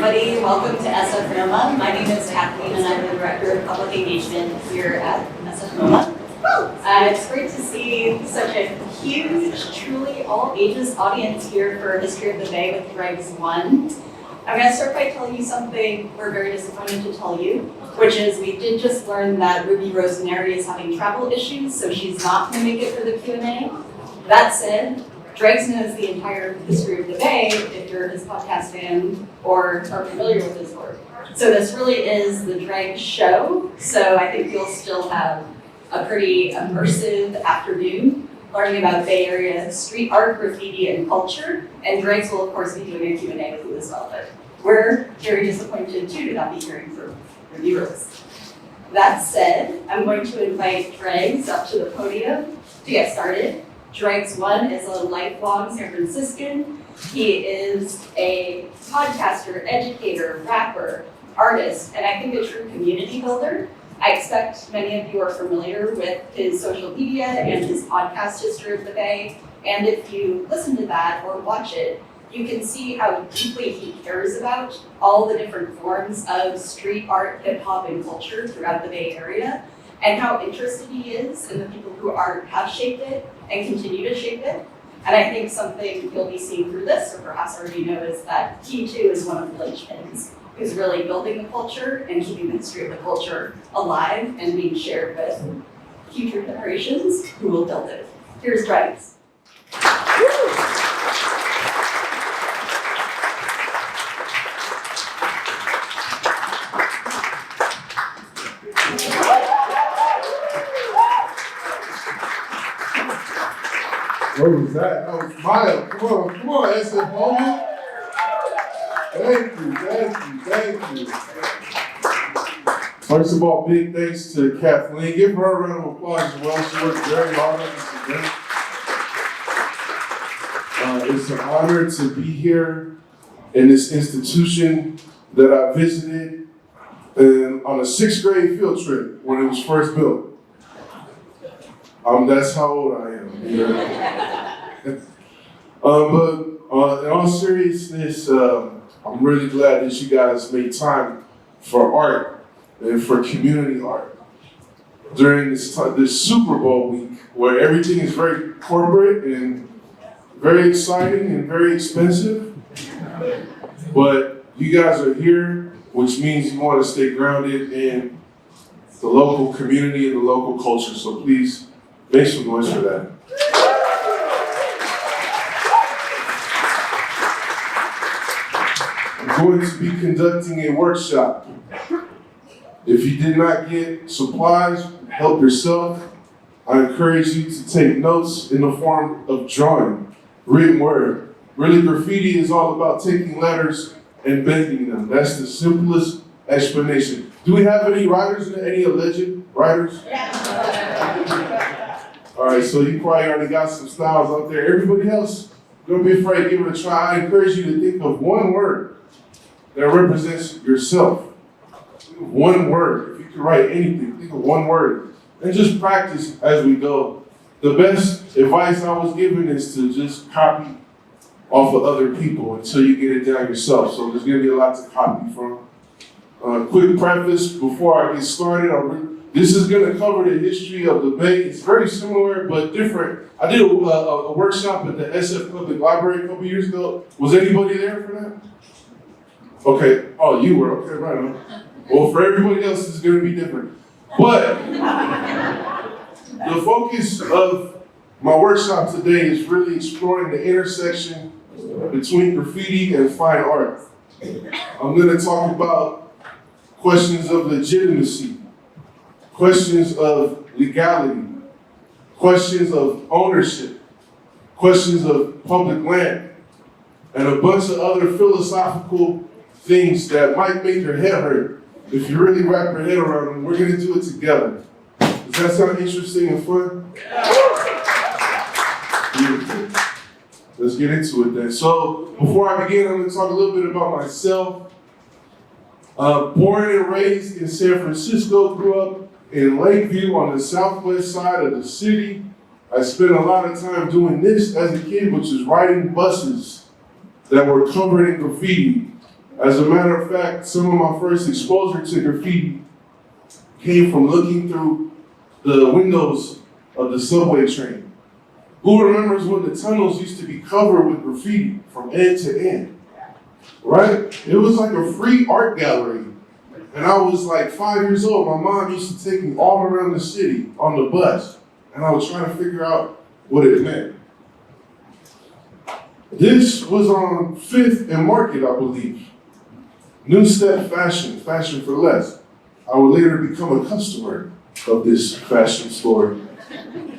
everybody. Welcome to SFMOMA. My name is Kathleen and I'm the Director of Public Engagement here at SFMOMA. It's great to see such a huge, truly all ages audience here for History of the Bay with Dregs One. I'm going to start by telling you something we're very disappointed to tell you, which is we did just learn that Ruby Rosemary is having travel issues, so she's not going to make it for the Q&A. That said, Dregs knows the entire history of the Bay if you're his podcast fan or are familiar with his work. So this really is the Dregs show, so I think you'll still have a pretty immersive afternoon learning about Bay Area street art, graffiti, and culture. And Dregs will, of course, be doing a Q&A with you as well, but we're very disappointed, too, to not be hearing from reviewers. That said, I'm going to invite Dregs up to the podium to get started. Dregs One is a lifelong San Franciscan. He is a podcaster, educator, rapper, artist, and I think a true community builder. I expect many of you are familiar with his social media and his podcast, History of the Bay. And if you listen to that or watch it, you can see how deeply he cares about all the different forms of street art, hip hop, and culture throughout the Bay Area, and how interested he is in the people who have shaped it and continue to shape it. And I think something you'll be seeing through this, or perhaps already know, is that he too is one of the linchpins who's really building the culture and keeping the history of the culture alive and being shared with future generations who will build it. Here's Dregs. What was that? That was Maya. Come on, SFMOMA. Thank you. First of all, big thanks to Kathleen. Give her a round of applause as well. She worked very hard on this event. It's an honor to be here in this institution that I visited on a 6th grade field trip when it was first built. That's how old I am. Yeah. But in all seriousness, I'm really glad that you guys made time for art and for community art during this Super Bowl week where everything is very corporate and very exciting and very expensive. But you guys are here, which means you want to stay grounded in the local community and the local culture. So please make some noise for that. I'm going to be conducting a workshop. If you did not get supplies, help yourself. I encourage you to take notes in the form of drawing, written word. Really, graffiti is all about taking letters and bending them. That's the simplest explanation. Do we have any writers, any alleged writers? All right, so you probably already got some styles out there. Everybody else, don't be afraid, give it a try. I encourage you to think of one word that represents yourself. One word. If you can write anything, think of one word. And just practice as we go. The best advice I was given is to just copy off of other people until you get it down yourself. So there's gonna be a lot to copy from. Quick preface before I get started. This is going to cover the history of the Bay. It's very similar but different. I did a workshop at the SF Public Library a couple years ago. Was anybody there for that? Okay. Oh, you were. Okay, right on. Well, for everybody else, it's going to be different. But the focus of my workshop today is really exploring the intersection between graffiti and fine art. I'm going to talk about questions of legitimacy, questions of legality, questions of ownership, questions of public land, and a bunch of other philosophical things that might make your head hurt if you really wrap your head around them. We're going to do it together. Does that sound interesting and fun? Beautiful. Let's get into it then. So before I begin, I'm going to talk a little bit about myself. Born and raised in San Francisco, grew up in Lakeview on the southwest side of the city. I spent a lot of time doing this as a kid, which is riding buses that were covered in graffiti. As a matter of fact, some of my first exposure to graffiti came from looking through the windows of the subway train. Who remembers when the tunnels used to be covered with graffiti from end to end, right? It was like a free art gallery. And I was like 5 years old. My mom used to take me all around the city on the bus, and I was trying to figure out what it meant. This was on 5th and Market, I believe. New Step Fashion, fashion for less. I would later become a customer of this fashion store.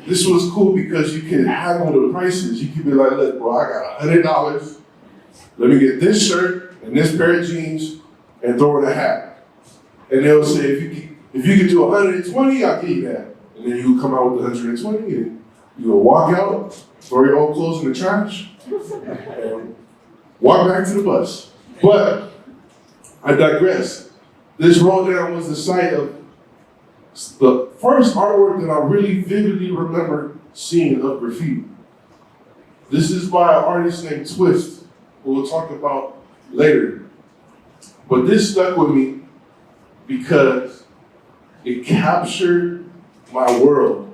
This was cool because you could haggle the prices. You could be like, look, bro, I got $100. Let me get this shirt and this pair of jeans and throw in a hat. And they'll say, if you could do 120, I'll give you that. And then you come out with 120 and you'll walk out, throw your old clothes in the trash, and walk back to the bus. But I digress. This roll down was the site of the first artwork that I really vividly remember seeing of graffiti. This is by an artist named Twist, who we'll talk about later. But this stuck with me because it captured my world.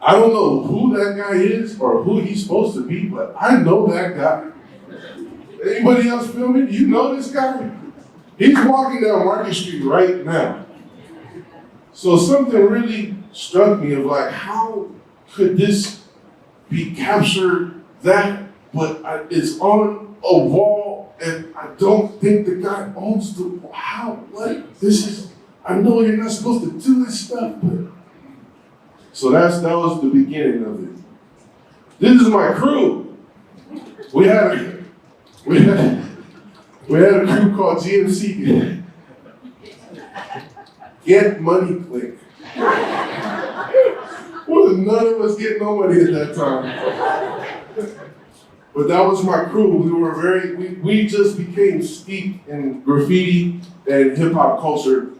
I don't know who that guy is or who he's supposed to be, but I know that guy. Anybody else feel me? Do you know this guy? He's walking down Market Street right now. So something really struck me of like, how could this be captured that, but it's on a wall and I don't think the guy owns the, how, what? This is, I know you're not supposed to do this stuff, but. So that was the beginning of it. This is my crew. We had a crew called GMC. Get Money Click. Well, none of us get no money at that time. But that was my crew. We just became steeped in graffiti and hip hop culture,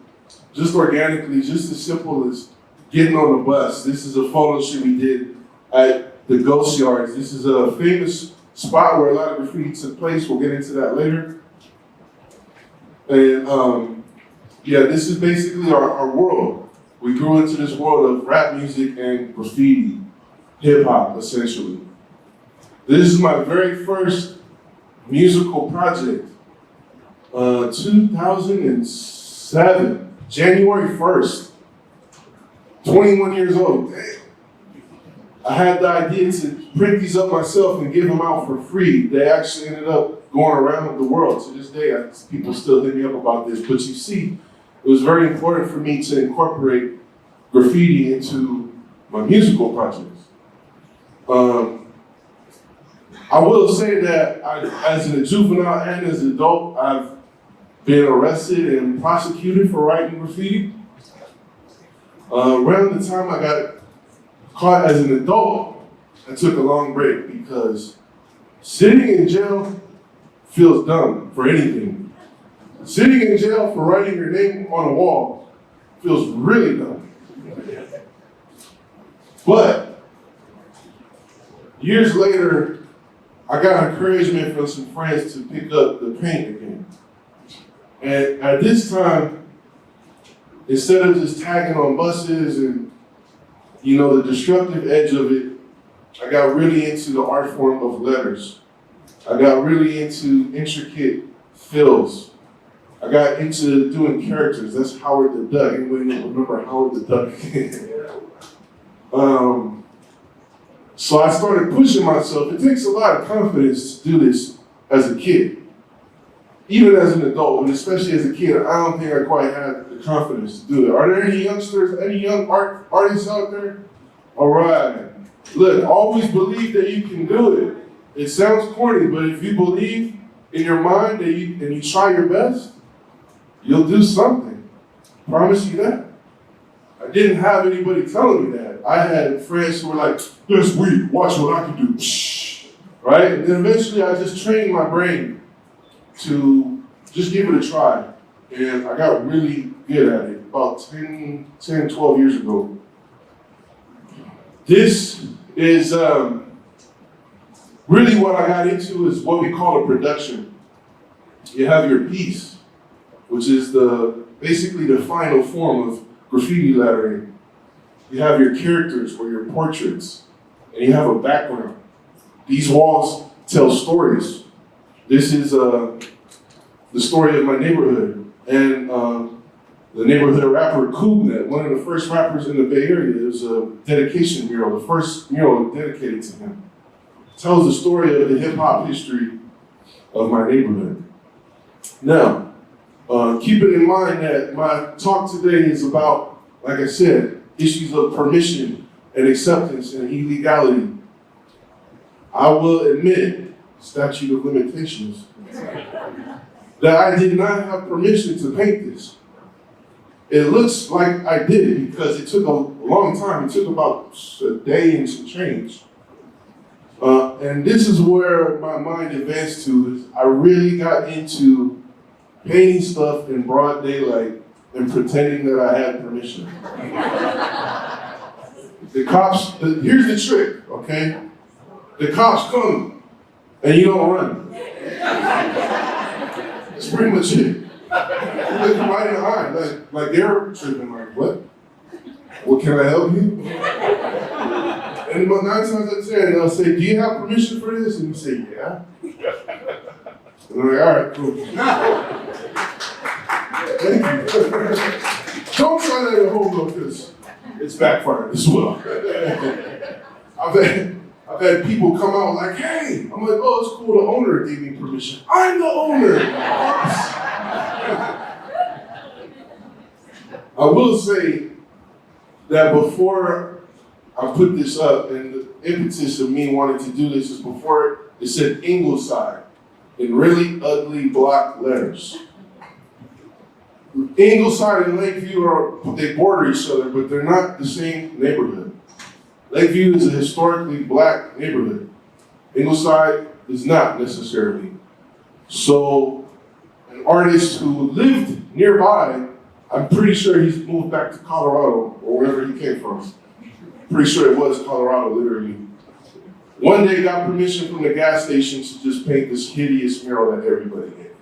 just organically, just as simple as getting on the bus. This is a photo shoot we did at the Ghost Yards. This is a famous spot where a lot of graffiti took place. We'll get into that later. And yeah, this is basically our world. We grew into this world of rap music and graffiti, hip hop, essentially. This is my very first musical project, 2007, January 1st, 21 years old. Damn. I had the idea to print these up myself and give them out for free. They actually ended up going around the world. To this day, people still hit me up about this. But you see, it was very important for me to incorporate graffiti into my musical projects. I will say that as a juvenile and as an adult, I've been arrested and prosecuted for writing graffiti. Around the time I got caught as an adult, I took a long break because sitting in jail feels dumb for anything. Sitting in jail for writing your name on a wall feels really dumb. But years later, I got encouragement from some friends to pick up the paint again. And at this time, instead of just tagging on buses and, you know, the destructive edge of it, I got really into the art form of letters. I got really into intricate fills. I got into doing characters. That's Howard the Duck. Anybody remember Howard the Duck? So I started pushing myself. It takes a lot of confidence to do this as a kid. Even as an adult, but especially as a kid, I don't think I quite had the confidence to do it. Are there any youngsters, any young artists out there? All right. Look, always believe that you can do it. It sounds corny, but if you believe in your mind and you try your best, you'll do something. Promise you that. I didn't have anybody telling me that. I had friends who were like, "This week, watch what I can do." Right? And then eventually I just trained my brain to just give it a try. And I got really good at it about 10, 12 years ago. This is really what I got into is what we call a production. You have your piece, which is basically the final form of graffiti lettering. You have your characters or your portraits, and you have a background. These walls tell stories. This is the story of my neighborhood, and the neighborhood rapper Kubnet, one of the first rappers in the Bay Area. It was a dedication mural, the first mural dedicated to him. It tells the story of the hip hop history of my neighborhood. Now, keeping in mind that my talk today is about, like I said, issues of permission and acceptance and illegality, I will admit, statute of limitations, that I did not have permission to paint this. It looks like I did it because it took a long time. It took about a day and some change. And this is where my mind advanced to. Is I really got into painting stuff in broad daylight and pretending that I had permission. The cops, here's the trick, okay? The cops come and you don't run. That's pretty much it. You look them right in the eye, like they're tripping, like, what? Well, can I help you? And about 9 times out of 10, they'll say, do you have permission for this? And you say, yeah. And I'm like, all right, cool. Thank you. Don't try that at home though, because it's backfired as well. I've had people come out like, hey, I'm like, oh, it's cool, the owner gave me permission. I'm the owner. I will say that before I put this up, and the impetus of me wanting to do this is before it said Ingleside in really ugly block letters. Ingleside and Lakeview they border each other, but they're not the same neighborhood. Lakeview is a historically black neighborhood. Ingleside is not necessarily. So an artist who lived nearby, I'm pretty sure he's moved back to Colorado or wherever he came from. Pretty sure it was Colorado, literally. One day got permission from the gas station to just paint this hideous mural that everybody hated.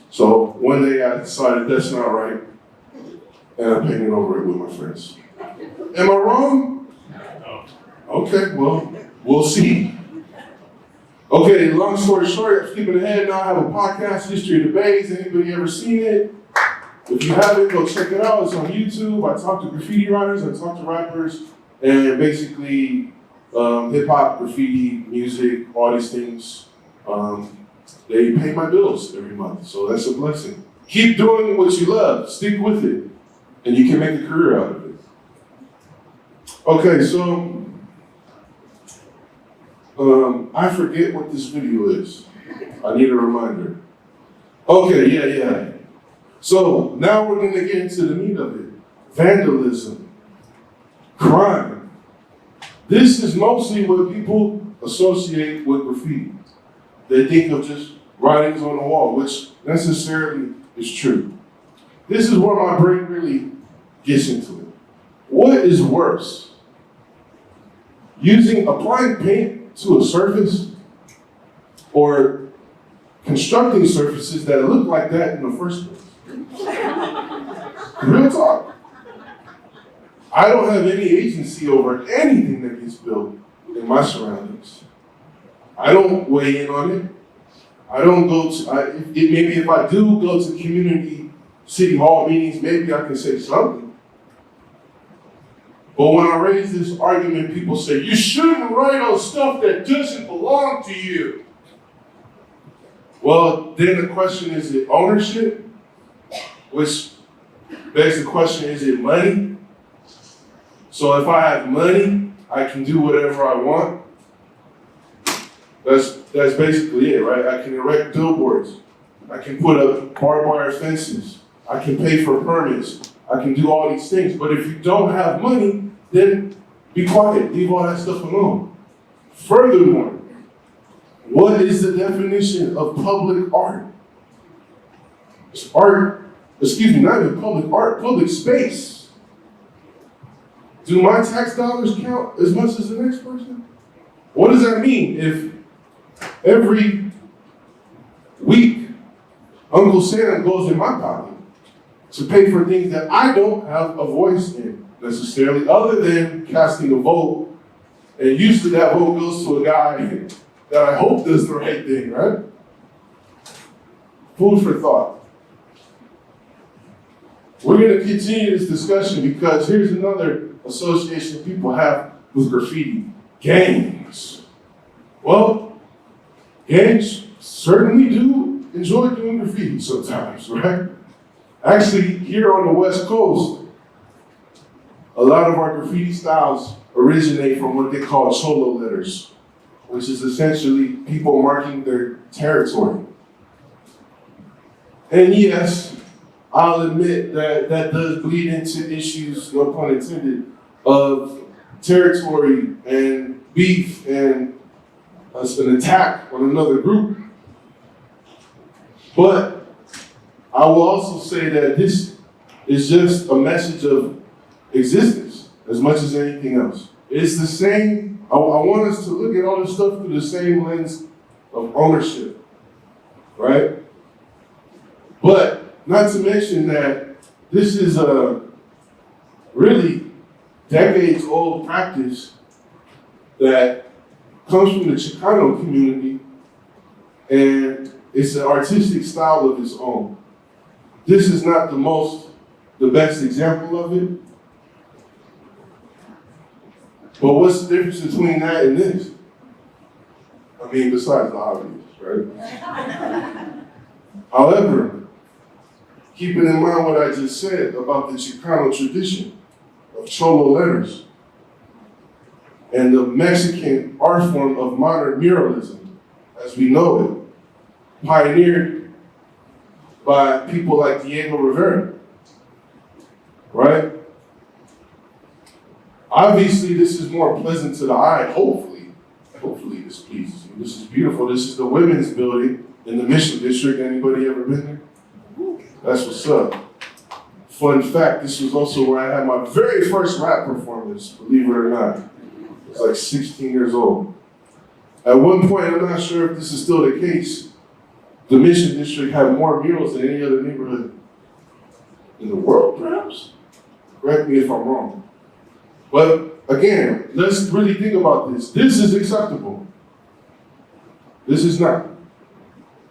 So one day I decided that's not right, and I painted over it with my friends. Am I wrong? No. Okay, well, we'll see. Okay, long story short, I'm skipping ahead now. I have a podcast, History of the Bays. Anybody ever seen it? If you haven't, go check it out. It's on YouTube. I talk to graffiti writers, I talk to rappers, and basically hip hop, graffiti, music, all these things. They pay my bills every month, so that's a blessing. Keep doing what you love, stick with it, and you can make a career out of it. Okay, so I forget what this video is. I need a reminder. Okay, yeah. So now we're gonna get into the meat of it. Vandalism, crime. This is mostly what people associate with graffiti. They think of just writings on the wall, which necessarily is true. This is where my brain really gets into it. What is worse? Applying paint to a surface or constructing surfaces that look like that in the first place? Real talk. I don't have any agency over anything that gets built in my surroundings. I don't weigh in on it. I don't go to, maybe if I do go to community city hall meetings, maybe I can say something. But when I raise this argument, people say, you shouldn't write on stuff that doesn't belong to you. Well, then the question, is it ownership? Which begs the question, is it money? So if I have money, I can do whatever I want. That's basically it, right? I can erect billboards. I can put up barbed wire fences. I can pay for permits. I can do all these things. But if you don't have money, then be quiet. Leave all that stuff alone. Furthermore, what is the definition of public art? It's art, not even public art, public space. Do my tax dollars count as much as the next person? What does that mean if every week Uncle Sam goes in my pocket to pay for things that I don't have a voice in necessarily, other than casting a vote. And usually that vote goes to a guy that I hope does the right thing, right? Food for thought. We're going to continue this discussion because here's another association people have with graffiti: gangs. Well, gangs certainly do enjoy doing graffiti sometimes, right? Actually, here on the West Coast, a lot of our graffiti styles originate from what they call cholo letters, which is essentially people marking their territory. And yes, I'll admit that that does bleed into issues, no pun intended, of territory and beef and an attack on another group. But I will also say that this is just a message of existence as much as anything else. It's the same, I want us to look at all this stuff through the same lens of ownership, right? But not to mention that this is a really decades-old practice that comes from the Chicano community, and it's an artistic style of its own. This is not the best example of it. But what's the difference between that and this? I mean, besides the obvious, right? However, keeping in mind what I just said about the Chicano tradition of cholo letters and the Mexican art form of modern muralism, as we know it, pioneered by people like Diego Rivera, right? Obviously, this is more pleasant to the eye, hopefully. Hopefully this pleases you. This is beautiful. This is the women's building in the Mission District. Anybody ever been there? That's what's up. Fun fact, this was also where I had my very first rap performance, believe it or not. I was like 16 years old. At one point, I'm not sure if this is still the case, the Mission District had more murals than any other neighborhood in the world, perhaps? Correct me if I'm wrong. But again, let's really think about this. This is acceptable. This is not.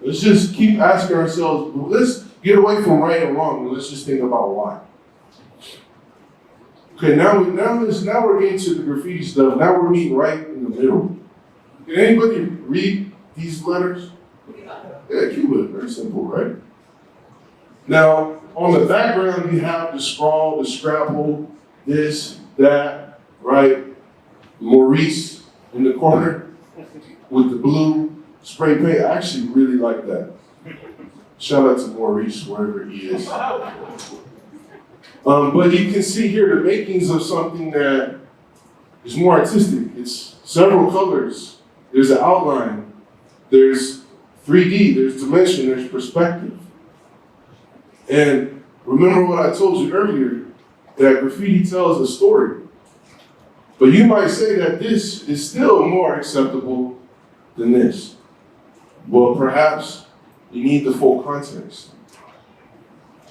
Let's just keep asking ourselves, let's get away from right and wrong, and let's just think about why. Okay, now we're getting to the graffiti stuff. Now we're meeting right in the middle. Can anybody read these letters? Yeah, Cuba, very simple, right? Now, on the background, you have the scrawl, the scrabble, this, that, right? Maurice in the corner with the blue spray paint. I actually really like that. Shout out to Maurice, wherever he is. But you can see here the makings of something that is more artistic. It's several colors. There's an outline. There's 3D, there's dimension, there's perspective. And remember what I told you earlier, that graffiti tells a story. But you might say that this is still more acceptable than this. Well, perhaps you need the full context.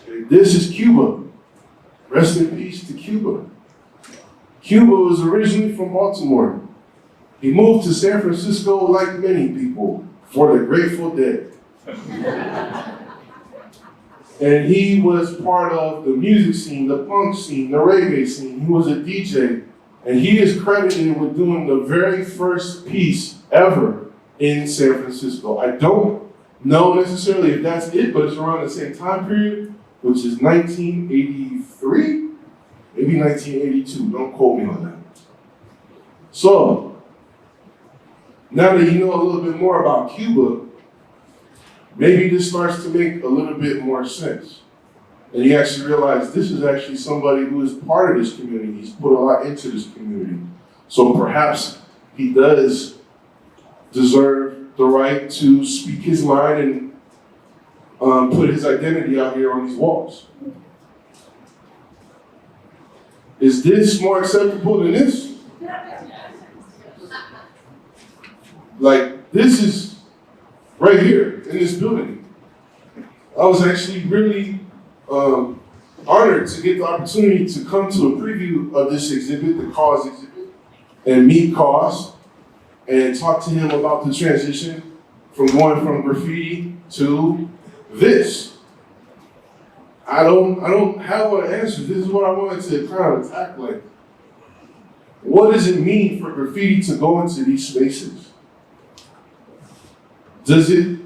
Okay, this is Cuba. Rest in peace to Cuba. Cuba was originally from Baltimore. He moved to San Francisco like many people for the Grateful Dead. And he was part of the music scene, the punk scene, the reggae scene. He was a DJ. And he is credited with doing the very first piece ever in San Francisco. I don't know necessarily if that's it, but it's around the same time period, which is 1983, maybe 1982. Don't quote me on that. So, now that you know a little bit more about Cuba, maybe this starts to make a little bit more sense. And you actually realize this is actually somebody who is part of this community. He's put a lot into this community. So perhaps he does deserve the right to speak his mind and put his identity out here on these walls. Is this more acceptable than this? Like, this is right here in this building. I was actually really honored to get the opportunity to come to a preview of this exhibit, the Cause exhibit, and meet Cause and talk to him about the transition from going from graffiti to this. I don't have an answer. This is what I wanted to kind of attack. Like, what does it mean for graffiti to go into these spaces? Does it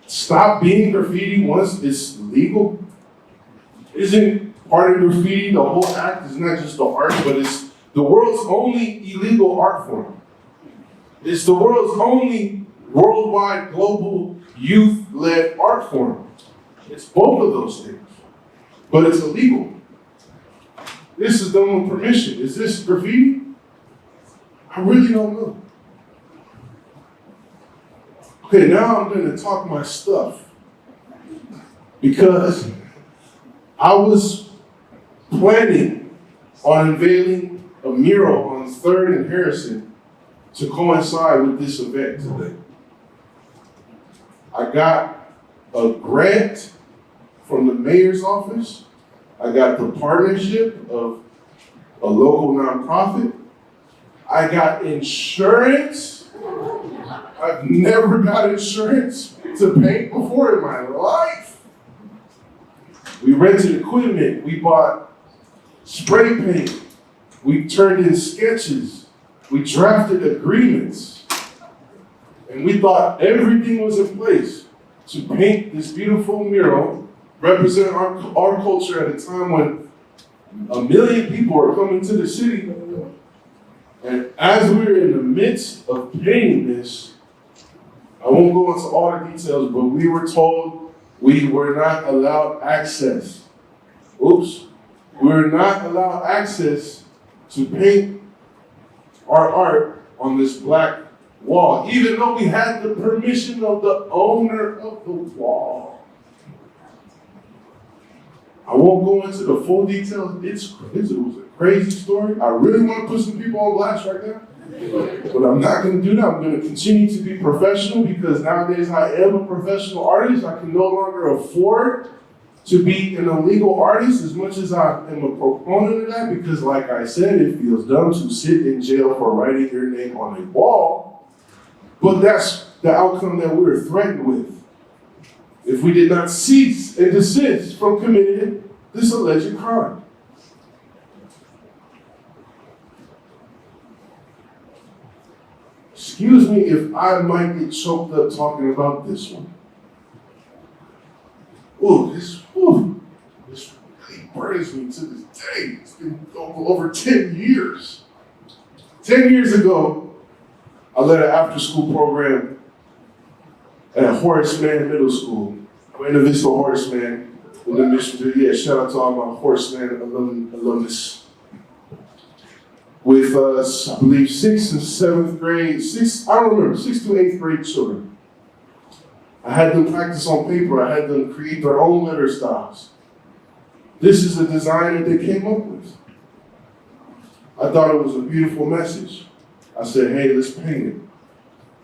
stop being graffiti once it's legal? Isn't part of graffiti, the whole act is not just the art, but it's the world's only illegal art form. It's the world's only worldwide, global, youth-led art form. It's both of those things, but it's illegal. This is done with permission. Is this graffiti? I really don't know. Okay, now I'm gonna talk my stuff because I was planning on unveiling a mural on 3rd and Harrison to coincide with this event today. I got a grant from the mayor's office. I got the partnership of a local nonprofit. I got insurance. I've never got insurance to paint before in my life. We rented equipment. We bought spray paint. We turned in sketches. We drafted agreements. And we thought everything was in place to paint this beautiful mural, represent our culture at a time when 1 million people are coming to the city. And as we're in the midst of painting this, I won't go into all the details, but we were told we were not allowed access. Oops. We were not allowed access to paint our art on this black wall, even though we had the permission of the owner of the wall. I won't go into the full details. It was a crazy story. I really want to put some people on blast right now, but I'm not going to do that. I'm going to continue to be professional because nowadays I am a professional artist. I can no longer afford to be an illegal artist as much as I am a proponent of that because, like I said, it feels dumb to sit in jail for writing your name on a wall, but that's the outcome that we were threatened with if we did not cease and desist from committing this alleged crime. Excuse me if I might get choked up talking about this one. This really burns me to this day. It's been over 10 years. 10 years ago, I led an after-school program at Horace Mann Middle School. Buena Vista Horace Mann in the Mission. Yeah, shout out to all my Horace Mann alumnus. With I believe 6th and 7th grade, 6th to 8th grade children. I had them practice on paper. I had them create their own letter styles. This is a design that they came up with. I thought it was a beautiful message. I said, hey, let's paint it.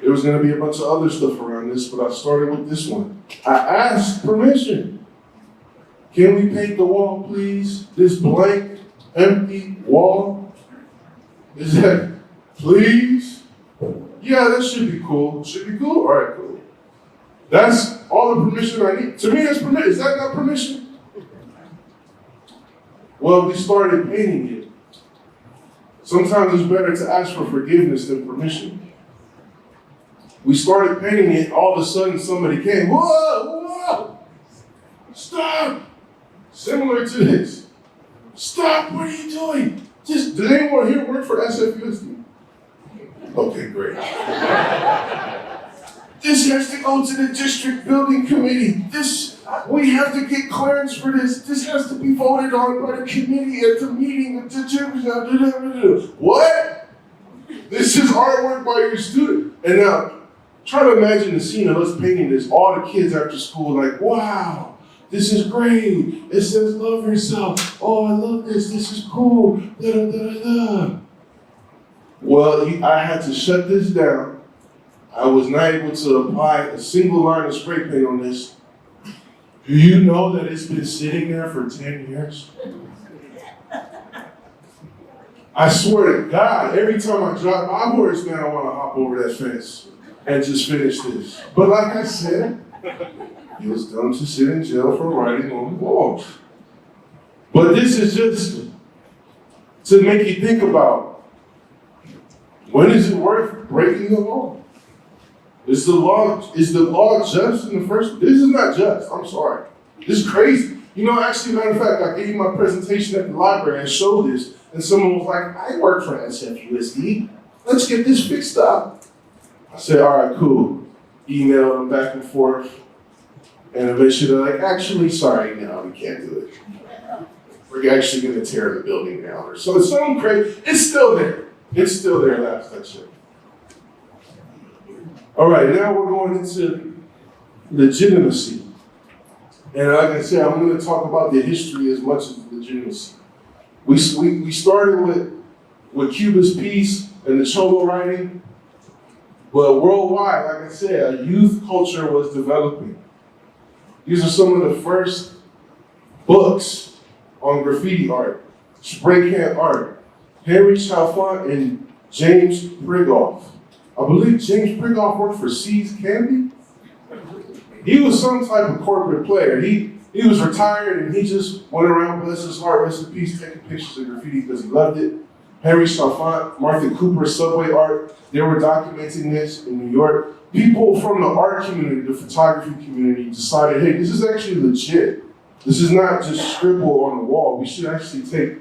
There was gonna be a bunch of other stuff around this, but I started with this one. I asked permission. Can we paint the wall, please? This blank, empty wall? Is that, please? Yeah, that should be cool. Should be cool? All right, cool. That's all the permission I need. To me, that's permission. Is that not permission? Well, we started painting it. Sometimes it's better to ask for forgiveness than permission. We started painting it, all of a sudden somebody came, whoa, stop! Similar to this. Stop, what are you doing? Did anyone here work for SFUSD? Okay, great. This has to go to the district building committee. We have to get clearance for this. This has to be voted on by the committee at the meeting. What? This is artwork by your student. And now, try to imagine the scene of us painting this, all the kids after school like, wow, this is great. It says love yourself. Oh, I love this. This is cool. Da, da, da, da, da. Well, I had to shut this down. I was not able to apply a single line of spray paint on this Do you know that it's been sitting there for 10 years? I swear to God, every time I drive my horse, man, I want to hop over that fence and just finish this. But like I said, he was done to sit in jail for writing on the walls. But this is just to make you think about, when is it worth breaking the law? Is the law just in the first? This is not just, I'm sorry. This is crazy. You know, actually, matter of fact, I gave my presentation at the library and showed this, and someone was like, I work for SFUSD. Let's get this fixed up. I said, all right, cool. Emailed them back and forth. And eventually they're like, actually, sorry, no, we can't do it. We're actually going to tear the building down. So it's something crazy. It's still there. It's still there, last I checked. All right, now we're going into legitimacy. And like I said, I'm going to talk about the history as much as legitimacy. We started with Cuba's peace and the Cholo writing, but worldwide, like I said, a youth culture was developing. These are some of the first books on graffiti art, spray can art. Henry Chalfant and James Prigoff. I believe James Prigoff worked for See's Candy. He was some type of corporate player. He was retired and he just went around, bless his heart, rest in peace, taking pictures of graffiti because he loved it. Henry Chalfant, Martha Cooper's subway art, they were documenting this in New York. People from the art community, the photography community decided, hey, this is actually legit. This is not just scribble on the wall. We should actually take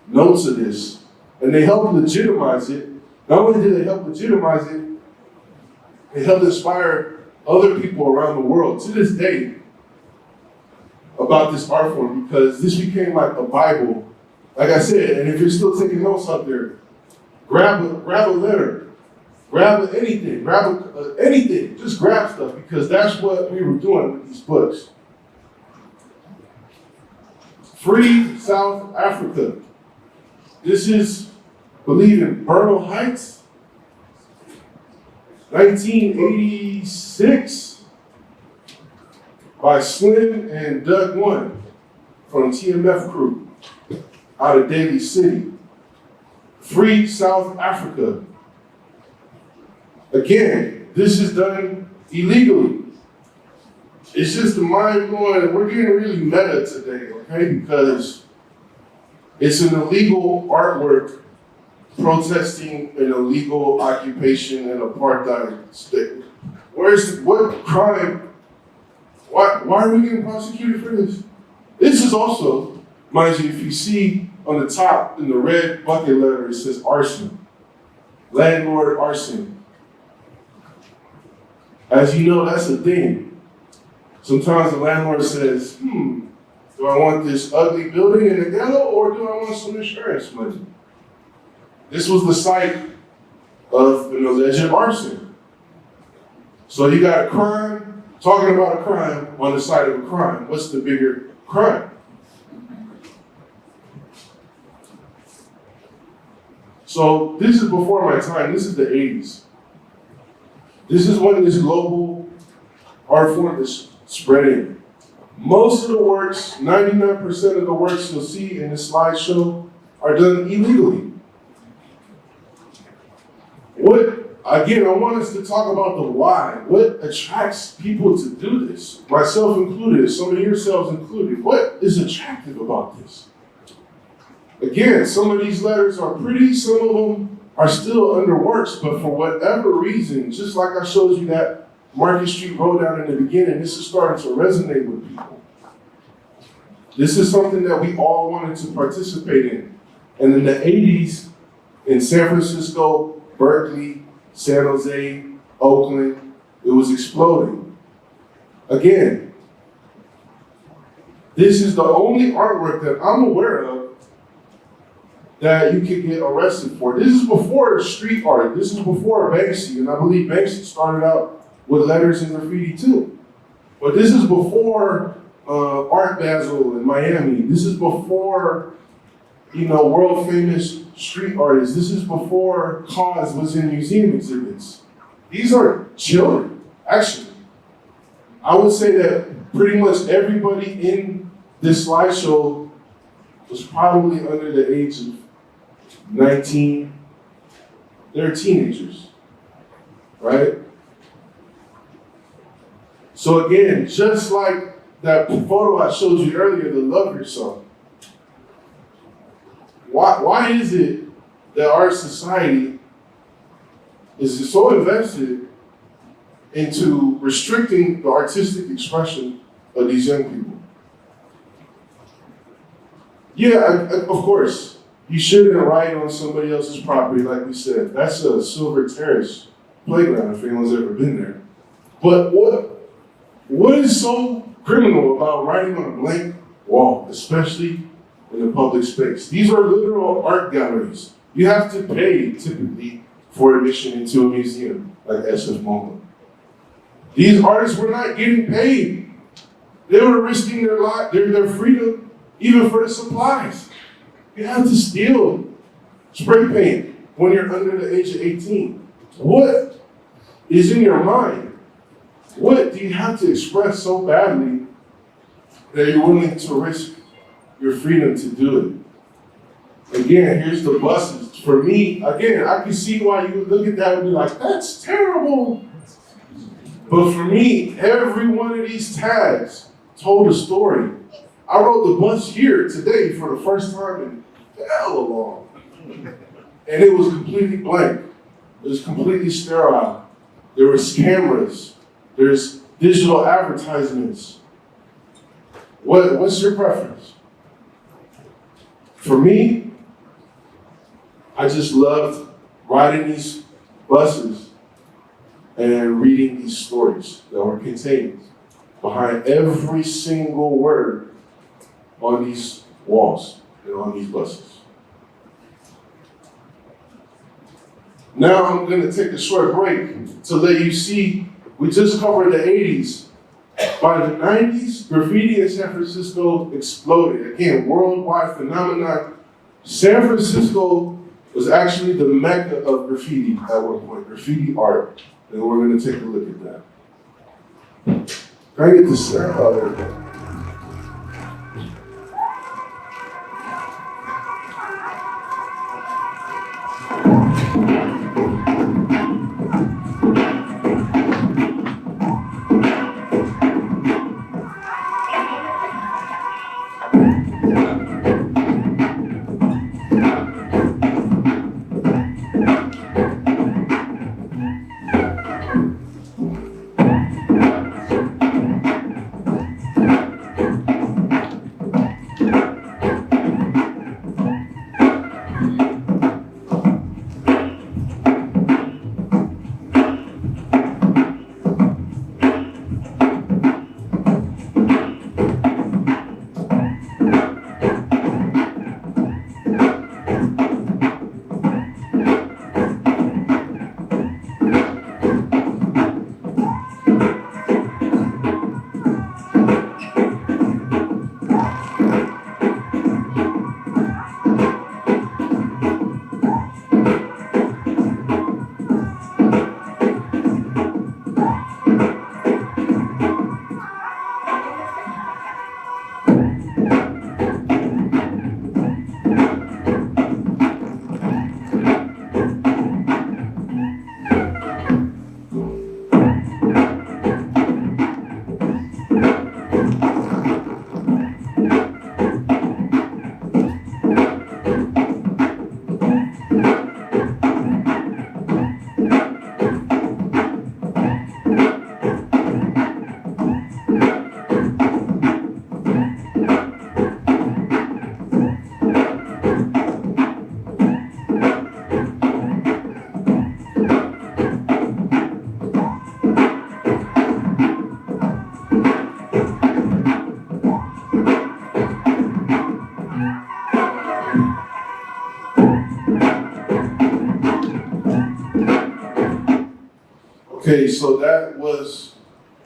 notes of this. And they helped legitimize it. Not only did they help legitimize it, they helped inspire other people around the world to this day about this art form, because this became like a Bible. Like I said, and if you're still taking notes out there, grab a letter, grab anything, anything, just grab stuff, because that's what we were doing with these books. Free South Africa. This is, believe in Bernal Heights, 1986, by Slim and Dregs One from TMF Crew out of Daly City. Free South Africa. Again, this is done illegally. It's just mind-blowing. We're getting really meta today, okay? Because it's an illegal artwork protesting an illegal occupation and apartheid state. What crime? Why are we getting prosecuted for this? This is also, mind you, if you see on the top in the red bucket letter, it says arson. Landlord arson. As you know, that's a thing. Sometimes the landlord says, do I want this ugly building in the ghetto or do I want some insurance money? This was the site of an alleged arson. So you got a crime, talking about a crime on the site of a crime. What's the bigger crime? So this is before my time. This is the 80s. This is when this global art form is spreading. Most of the works, 99% of the works you'll see in this slideshow are done illegally. Again, I want us to talk about the why. What attracts people to do this? Myself included, some of yourselves included. What is attractive about this? Again, some of these letters are pretty, some of them are still under works, but for whatever reason, just like I showed you that Market Street Road down in the beginning, this is starting to resonate with people. This is something that we all wanted to participate in. And in the 80s, in San Francisco, Berkeley, San Jose, Oakland, it was exploding. Again, this is the only artwork that I'm aware of that you can get arrested for. This is before street art. This is before Banksy, and I believe Banksy started out with letters and graffiti too. But this is before Art Basel in Miami. This is before, world famous street artists. This is before KAWS was in museum exhibits. These are children, actually. I would say that pretty much everybody in this slideshow was probably under the age of 19. They're teenagers, right? So again, just like that photo I showed you earlier, the Love Yourself. Why is it that our society is so invested into restricting the artistic expression of these young people? Yeah, of course, you shouldn't write on somebody else's property, like we said. That's a Silver Terrace playground, if anyone's ever been there. But what is so criminal about writing on a blank wall, especially in a public space? These are literal art galleries. You have to pay, typically, for admission into a museum like SFMOMA. These artists were not getting paid. They were risking their life, their freedom, even for the supplies. You have to steal spray paint when you're under the age of 18. What is in your mind? What do you have to express so badly that you're willing to risk your freedom to do it? Again, here's the buses. For me, again, I can see why you would look at that and be like, that's terrible. But for me, every one of these tags told a story. I rode the bus here today for the first time in hell long. And it was completely blank. It was completely sterile. There was cameras. There's digital advertisements. What's your preference? For me, I just loved riding these buses and reading these stories that were contained behind every single word on these walls and on these buses. Now I'm gonna take a short break to let you see, we just covered the 80s. By the 90s, graffiti in San Francisco exploded. Again, worldwide phenomenon. San Francisco was actually the mecca of graffiti at one point, graffiti art. And we're gonna take a look at that. Can I get this sound? Oh, there we go. Okay, so that was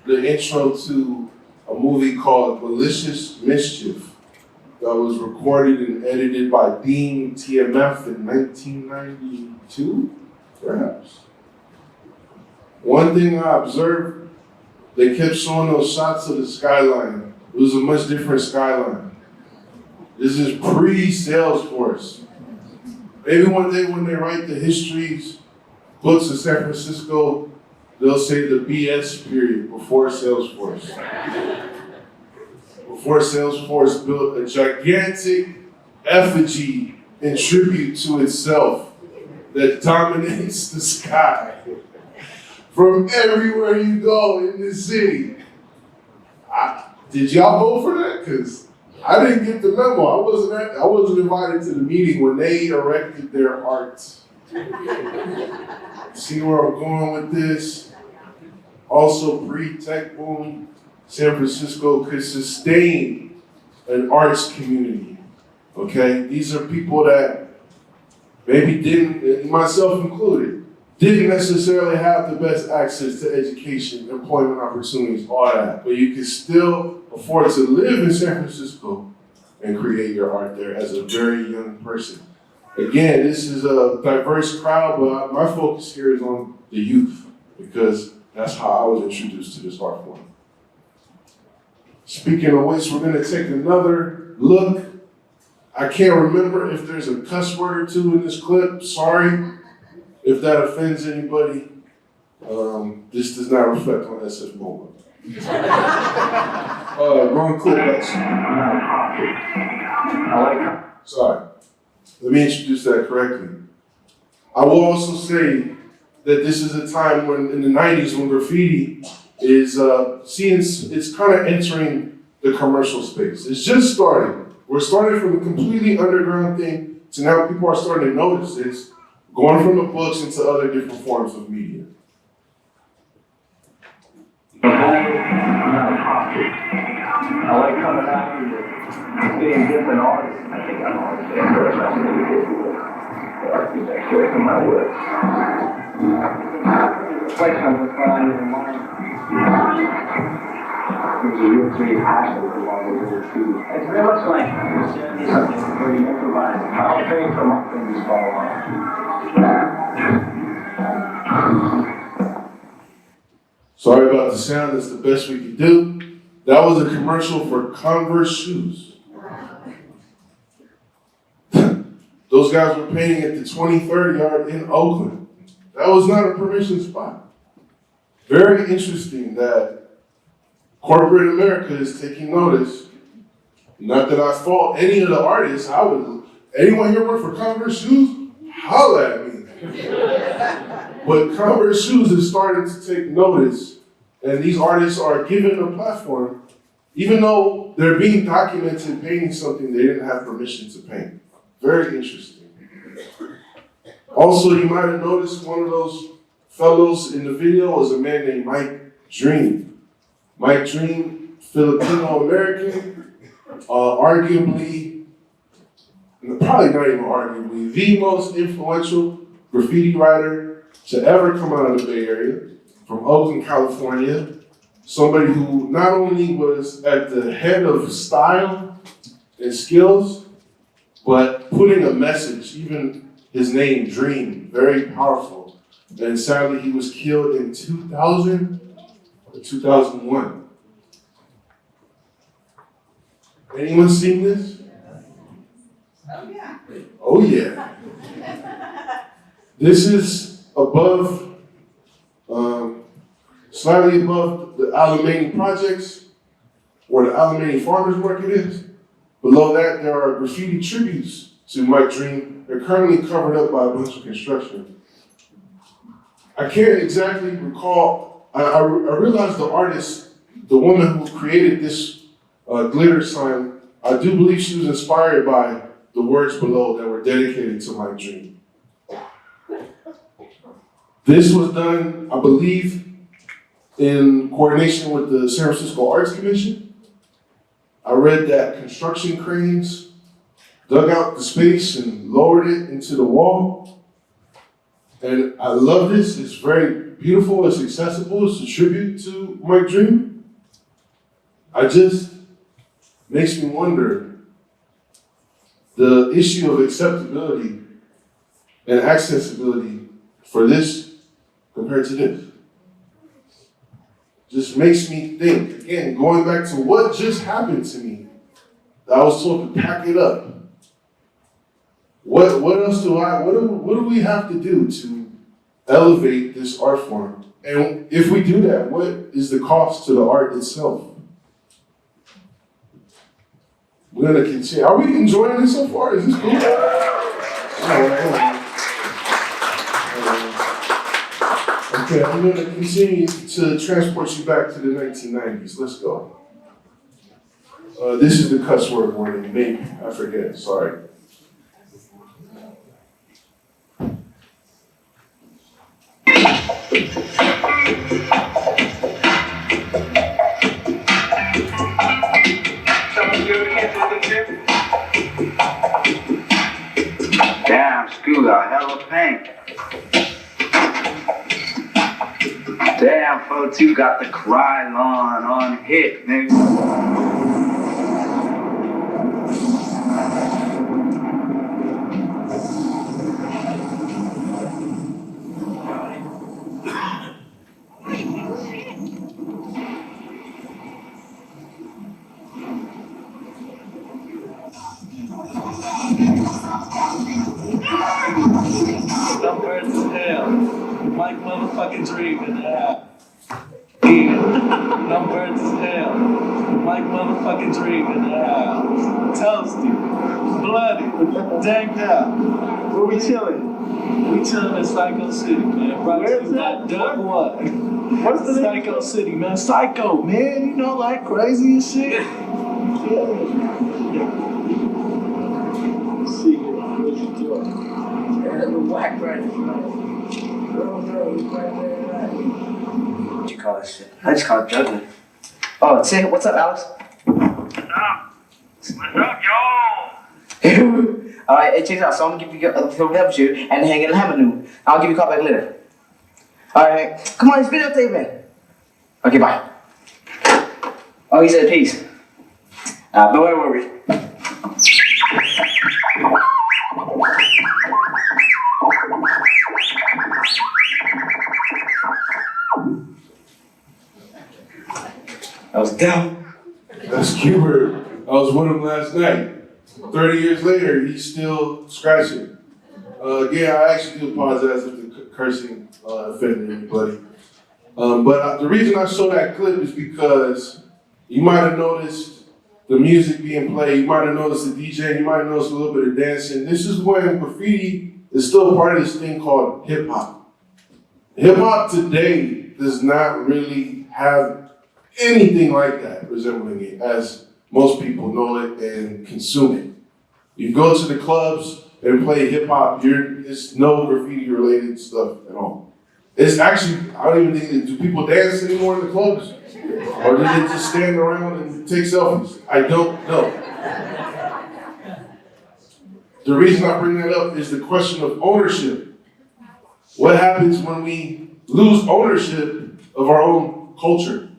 the intro to a movie called Malicious Mischief that was recorded and edited by Dean TMF in 1992, perhaps. One thing I observed they kept showing those shots of the skyline. It was a much different skyline. This is pre-Salesforce. Maybe one day when they write the histories books of San Francisco, they'll say the BS period, before Salesforce. Before Salesforce built a gigantic effigy in tribute to itself that dominates the sky from everywhere you go in this city. Did y'all vote for that? Because I didn't get the memo. I wasn't invited to the meeting when they erected their art. See where I'm going with this? Also, pre-tech boom, San Francisco could sustain an arts community. Okay, these are people that maybe didn't, myself included, didn't necessarily have the best access to education, employment opportunities, all that. But you can still afford to live in San Francisco and create your art there as a very young person. Again, this is a diverse crowd, but my focus here is on the youth because that's how I was introduced to this art form. Speaking of which, we're gonna take another look. I can't remember if there's a cuss word or two in this clip. Sorry if that offends anybody. This does not reflect on SFMOMA. Wrong clip, sorry. Let me introduce that correctly. I will also say that this is a time when, in the 90s, when graffiti is it's kind of entering the commercial space. It's just starting. We're starting from a completely underground thing to now people are starting to notice it's going from the books into other different forms of media. I like coming out here, seeing different artists. I think I'm always interested in architecture in my work. Question was found in mind. There's a real creative passion along with it too. It's very much like something where you improvise. I'll train from up things fall off. Sorry about the sound, that's the best we could do. That was a commercial for Converse shoes. Those guys were painting at the 23rd yard in Oakland. That was not a permission spot. Very interesting that corporate America is taking notice. Not that I fault any of the artists. Anyone here work for Converse shoes? Holla at me. But Converse shoes is starting to take notice. And these artists are given a platform, even though they're being documented painting something they didn't have permission to paint. Very interesting. Also, you might have noticed one of those fellows in the video is a man named Mike Dream. Mike Dream, Filipino-American, arguably, probably not even arguably, the most influential graffiti writer to ever come out of the Bay Area. From Oakland, California, somebody who not only was at the head of style and skills, but putting a message, even his name, Dream, very powerful. And sadly, he was killed in 2000 or 2001. Anyone seen this? Oh yeah. Oh yeah. This is above, slightly above the Alamany projects, where the Alamany Farmers Market is. Below that, there are graffiti tributes to Mike Dream. They're currently covered up by a bunch of construction. I can't exactly recall, I realized the artist, the woman who created this glitter sign, I do believe she was inspired by the words below that were dedicated to Mike Dream. This was done, I believe, in coordination with the San Francisco Arts Commission. I read that construction cranes dug out the space and lowered it into the wall. And I love this, it's very beautiful, it's accessible, it's a tribute to Mike Dream. Makes me wonder the issue of acceptability and accessibility for this compared to this. just makes me think, again, going back to what just happened to me, that I was told to pack it up. What else what do we have to do to elevate this art form? And if we do that, what is the cost to the art itself? We're gonna continue. Are we enjoying this so far? Is this cool? Okay, I'm gonna continue to transport you back to the 1990s. Let's go. This is the cuss word warning. Maybe, I forget, sorry. Damn, school got hella paint. Damn, folks, you got the Krylon on hit, nigga. Some birds in hell. Mike motherfucking Dream in the house. Yeah. Them birds is hell. Mike motherfucking Dream in the house. Toasty. Bloody. Danged out. Where we chilling? We chilling in Psycho City, man. Brought to you by Dregs One. What's the Psycho City, man? Psycho, man. You know, like crazy and shit. Yeah. See what you doing. Black right What you call that shit? I just call it juggling. Oh, say what's up, Alex? What's up, y'all? Alright, hey, check it out. So I'm gonna give you he'll help you and hang in the hammer noon. I'll give you a call back later. Alright, come on, it's videotape, man. Okay, bye. Oh, he said peace. But don't worry. That was dumb. That's Cuber. I was with him last night. 30 years later, he's still scratching. Yeah, I actually do apologize if the cursing offended anybody. But the reason I show that clip is because you might have noticed the music being played, you might have noticed the DJ, you might have noticed a little bit of dancing. This is when graffiti is still part of this thing called hip hop. Hip hop today does not really have anything like that resembling it as most people know it and consume it. You go to the clubs and play hip hop, it's no graffiti related stuff at all. It's actually, I don't even think, do people dance anymore in the clubs? Or do they just stand around and take selfies? I don't know. The reason I bring that up is the question of ownership. What happens when we lose ownership of our own culture?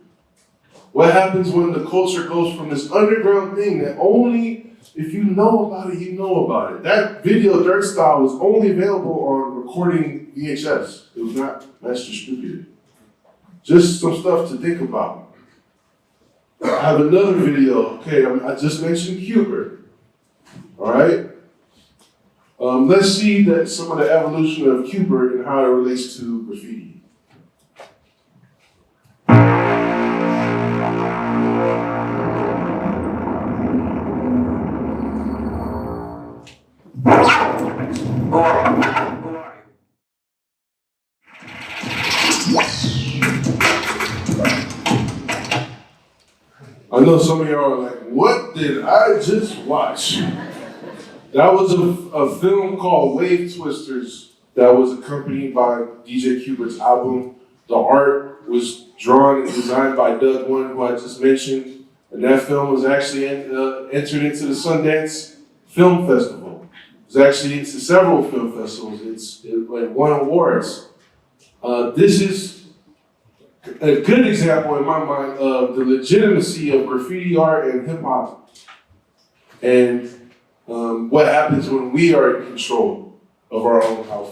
What happens when the culture goes from this underground thing that only if you know about it, you know about it? That video, Dirt Style, was only available on recording VHS. It was not mass distributed. Just some stuff to think about. I have another video. Okay, I just mentioned Cuber. All right? Let's see that some of the evolution of Cuber and how it relates to graffiti. I know some of y'all are like, what did I just watch? That was a film called Wave Twisters that was accompanied by DJ Cubert's album. The art was drawn and designed by Dregs One, who I just mentioned. And that film was actually entered into the Sundance Film Festival. It was actually into several film festivals. It won awards. This is a good example in my mind of the legitimacy of graffiti art and hip hop, and what happens when we are in control of our own art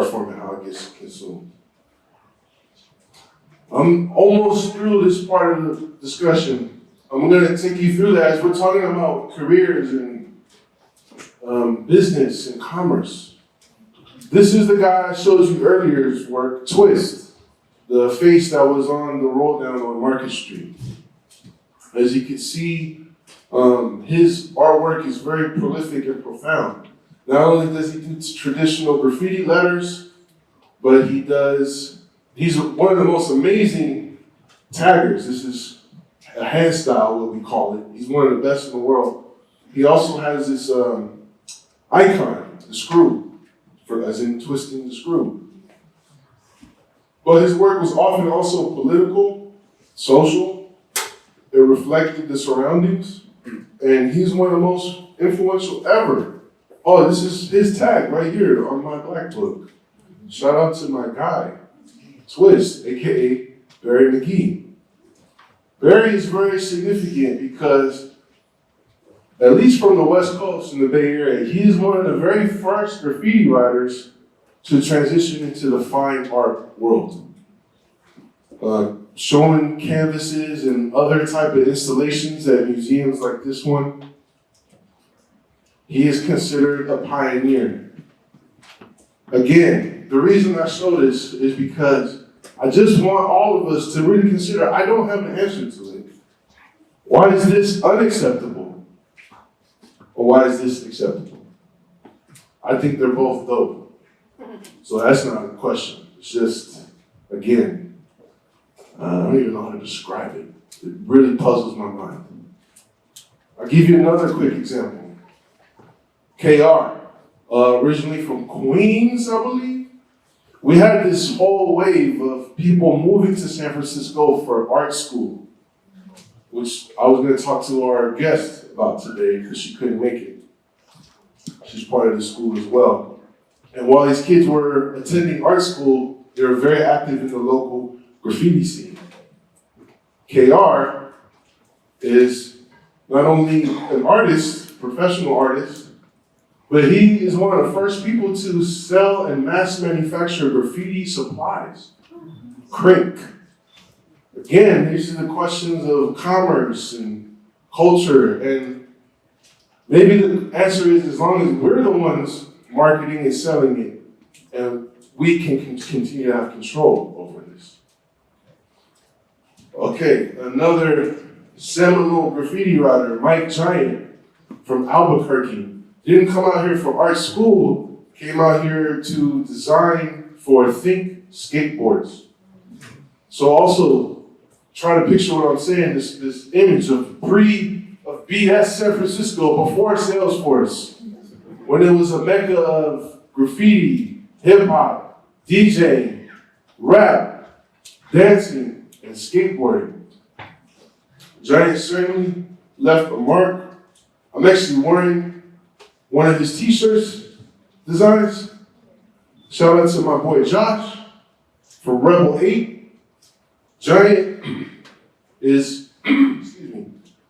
format, how it gets consumed. I'm almost through this part of the discussion. I'm gonna take you through that as we're talking about careers and business and commerce. This is the guy I showed you earlier's work, Twist, the face that was on the roll down on Market Street. As you can see, his artwork is very prolific and profound. Not only does he do traditional graffiti letters, but he's one of the most amazing taggers. This is a hand style, what we call it. He's one of the best in the world. He also has this icon, the screw, as in twisting the screw. But his work was often also political, social. It reflected the surroundings. And he's one of the most influential ever. Oh, this is his tag right here on my black book. Shout out to my guy, Twist, AKA Barry McGee. Barry is very significant because, at least from the West Coast in the Bay Area, he is one of the very first graffiti writers to transition into the fine art world. Showing canvases and other type of installations at museums like this one. He is considered a pioneer. Again, the reason I show this is because I just want all of us to really consider, I don't have the answer to it. Why is this unacceptable? Or why is this acceptable? I think they're both dope. So that's not a question. It's just, again, I don't even know how to describe it. It really puzzles my mind. I'll give you another quick example. KR, originally from Queens, I believe. We had this whole wave of people moving to San Francisco for art school, which I was going to talk to our guest about today because she couldn't make it. She's part of the school as well. And while these kids were attending art school, they were very active in the local graffiti scene. KR is not only an artist, professional artist, but he is one of the first people to sell and mass manufacture graffiti supplies. Crank. Again, these are the questions of commerce and culture, and maybe the answer is as long as we're the ones marketing and selling it, and we can continue to have control over this. Okay, another seminal graffiti writer, Mike Giant from Albuquerque. Didn't come out here for art school, came out here to design for Think skateboards. So also, try to picture what I'm saying, this image of BS San Francisco before Salesforce, when it was a mecca of graffiti, hip hop, DJing, rap, dancing, and skateboarding. Giant certainly left a mark. I'm actually wearing one of his t-shirts designs. Shout out to my boy Josh from Rebel 8. Giant is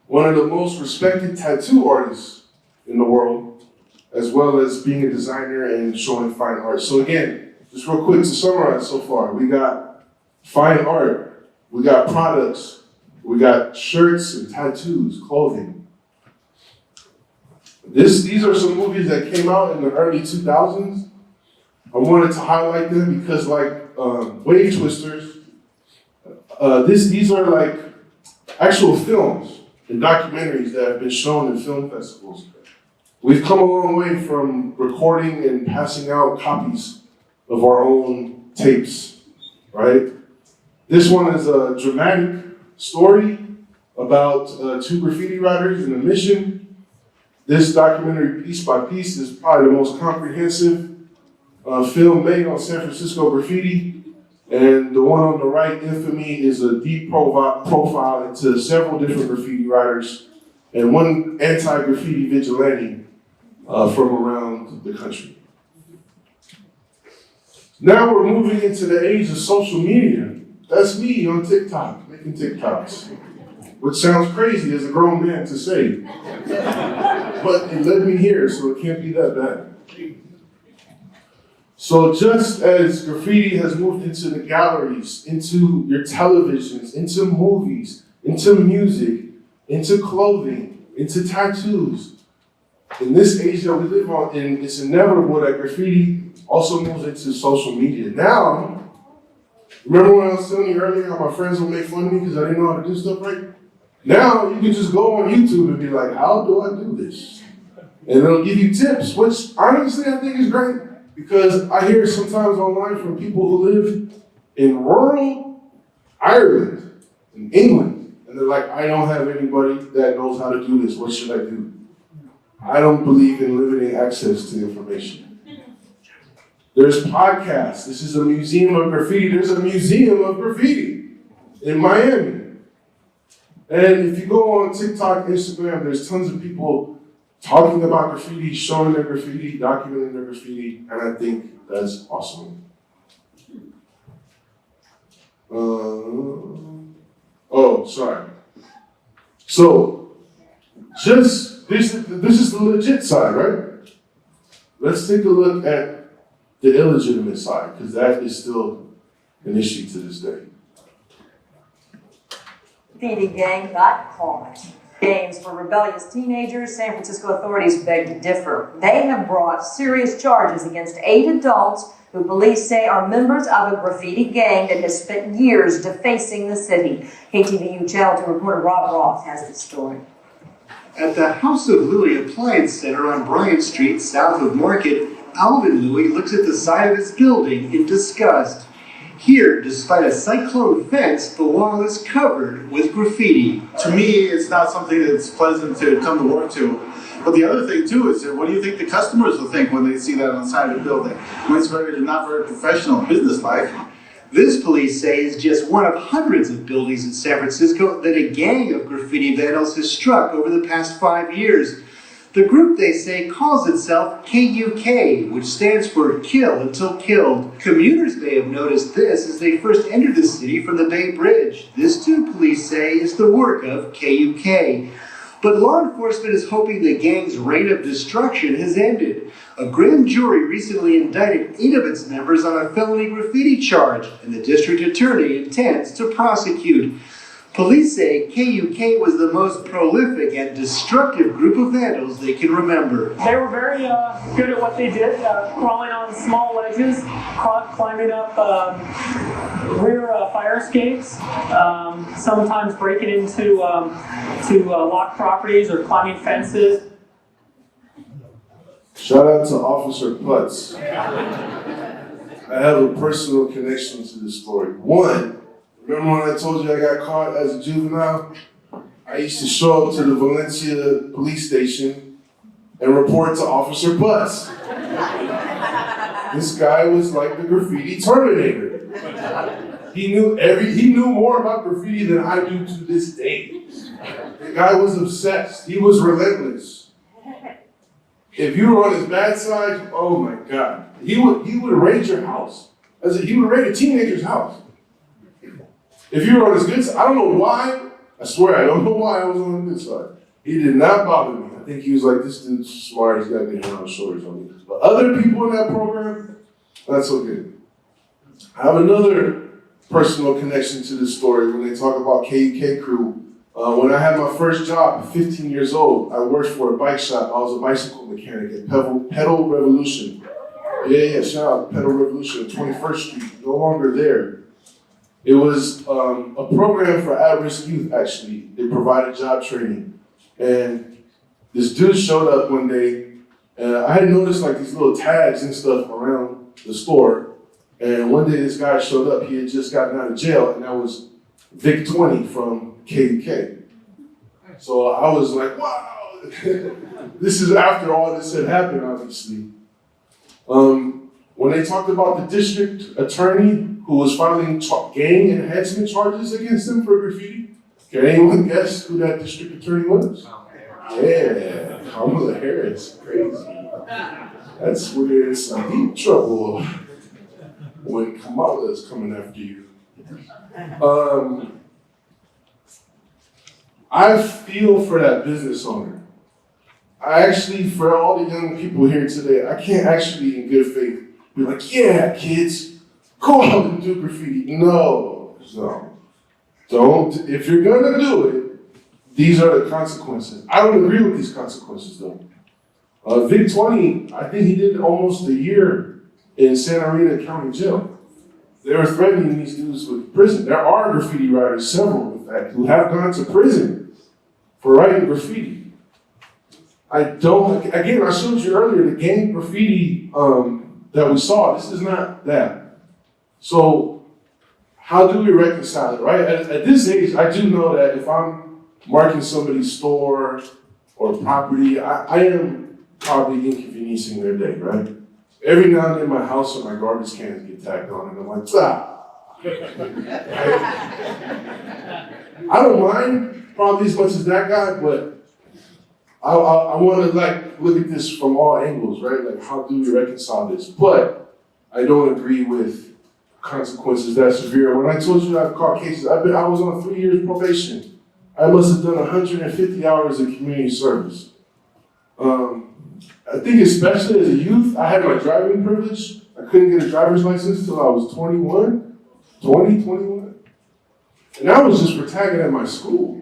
one of the most respected tattoo artists in the world, as well as being a designer and showing fine art. So again, just real quick to summarize so far, we got fine art, we got products, we got shirts and tattoos, clothing. These are some movies that came out in the early 2000s. I wanted to highlight them because like Wave Twisters, these are like actual films and documentaries that have been shown in film festivals. We've come a long way from recording and passing out copies of our own tapes, right? This one is a dramatic story about two graffiti writers and a mission. This documentary, Piece by Piece, is probably the most comprehensive film made on San Francisco graffiti. And the one on the right, Infamy, is a deep profile into several different graffiti writers and one anti-graffiti vigilante from around the country. Now we're moving into the age of social media. That's me on TikTok, making TikToks, which sounds crazy as a grown man to say, but it led me here, so it can't be that bad. So just as graffiti has moved into the galleries, into your televisions, into movies, into music, into clothing, into tattoos, in this age that we live on, and it's inevitable that graffiti also moves into social media. Now, remember when I was telling you earlier how my friends would make fun of me because I didn't know how to do stuff right? Now you can just go on YouTube and be like, how do I do this? And it'll give you tips, which honestly I think is great because I hear sometimes online from people who live in rural Ireland, in England, and they're like, I don't have anybody that knows how to do this. What should I do? I don't believe in limiting access to information. There's podcasts. This is a museum of graffiti. There's a museum of graffiti in Miami. And if you go on TikTok, Instagram, there's tons of people talking about graffiti, showing their graffiti, documenting their graffiti, and I think that's awesome. Sorry. So, this is the legit side, right? Let's take a look at the illegitimate side, because that is still an issue to this day. Graffiti gang got caught. Games for rebellious teenagers, San Francisco authorities beg to differ. They have brought serious charges against 8 adults who police say are members of a graffiti gang that has spent years defacing the city. KTVU Channel 2 reporter Rob Roth has the story. At the House of Louis Appliance Center on Bryant Street, south of Market, Alvin Louis looks at the side of his building in disgust. Here, despite a cyclone fence, the wall is covered with graffiti. To me, it's not something that's pleasant to come to work to. But the other thing too is that what do you think the customers will think when they see that on the side of the building? When it's not very professional, business-like. This, police say, is just one of hundreds of buildings in San Francisco that a gang of graffiti vandals has struck over the past 5 years. The group, they say, calls itself KUK, which stands for Kill Until Killed. Commuters may have noticed this as they first entered the city from the Bay Bridge. This, too, police say, is the work of KUK. But law enforcement is hoping the gang's reign of destruction has ended. A grand jury recently indicted 8 of its members on a felony graffiti charge, and the district attorney intends to prosecute. Police say KUK was the most prolific and destructive group of vandals they can remember. They were very good at what they did, crawling on small ledges, climbing up rear fire escapes, sometimes breaking into locked properties or climbing fences. Shout out to Officer Putz. I have a personal connection to this story. One, remember when I told you I got caught as a juvenile? I used to show up to the Valencia police station and report to Officer Putz. This guy was like the graffiti Terminator. He knew more about graffiti than I do to this day. The guy was obsessed. He was relentless. If you were on his bad side, oh my God. He would raid your house. He would raid a teenager's house. If you were on his good side, I don't know why. I swear, I don't know why I was on the good side. He did not bother me. I think he was like, this dude's smart, he's got good hair on his shoulders on me. But other people in that program, that's okay. I have another personal connection to this story when they talk about KUK crew. When I had my first job at 15 years old, I worked for a bike shop. I was a bicycle mechanic at Pedal Revolution. Yeah, shout out Pedal Revolution, 21st Street, no longer there. It was a program for at-risk youth, actually. They provided job training. And this dude showed up one day, and I had noticed like these little tags and stuff around the store. And one day this guy showed up, he had just gotten out of jail, and that was Vic 20 from KUK. So I was like, wow, this is after all this had happened, obviously. When they talked about the district attorney who was filing gang enhancement charges against him for graffiti, can anyone guess who that district attorney was? Yeah, Kamala Harris, crazy. That's where there's some deep trouble when Kamala is coming after you. I feel for that business owner. I actually, for all the young people here today, I can't actually in good faith be like, yeah, kids, go out and do graffiti. No. Don't. If you're gonna do it, these are the consequences. I don't agree with these consequences though. Vic 20, I think he did almost a year in Santa Rita County Jail. They were threatening these dudes with prison. There are graffiti writers, several in fact, who have gone to prison for writing graffiti. I showed you earlier the gang graffiti that we saw. This is not that. So how do we reconcile it, right? At this age, I do know that if I'm marking somebody's store or property, I am probably inconveniencing their day, right? Every now and then my house or my garbage cans get tagged on and I'm like, I don't mind probably as much as that guy, but I want to like look at this from all angles, right? Like how do we reconcile this? But I don't agree with consequences that severe. When I told you I've caught cases, I was on 3 years probation. I must have done 150 hours of community service. I think especially as a youth, I had my driving privilege. I couldn't get a driver's license until I was 21. And I was just for tagging at my school.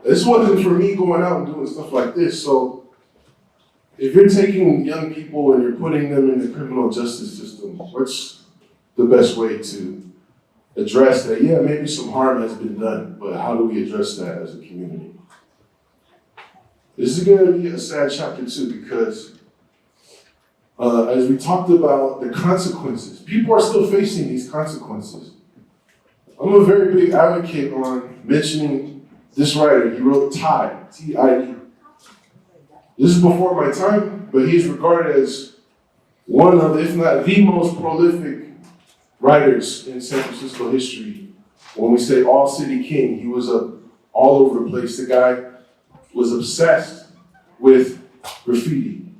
This wasn't for me going out and doing stuff like this. So if you're taking young people and you're putting them in the criminal justice system, what's the best way to address that? Yeah, maybe some harm has been done, but how do we address that as a community? This is going to be a sad chapter too, because as we talked about the consequences, people are still facing these consequences. I'm a very big advocate on mentioning this writer. He wrote Tide, T-I-E. This is before my time, but he's regarded as one of, if not the most prolific writers in San Francisco history. When we say all city king, he was all over the place. The guy was obsessed with graffiti.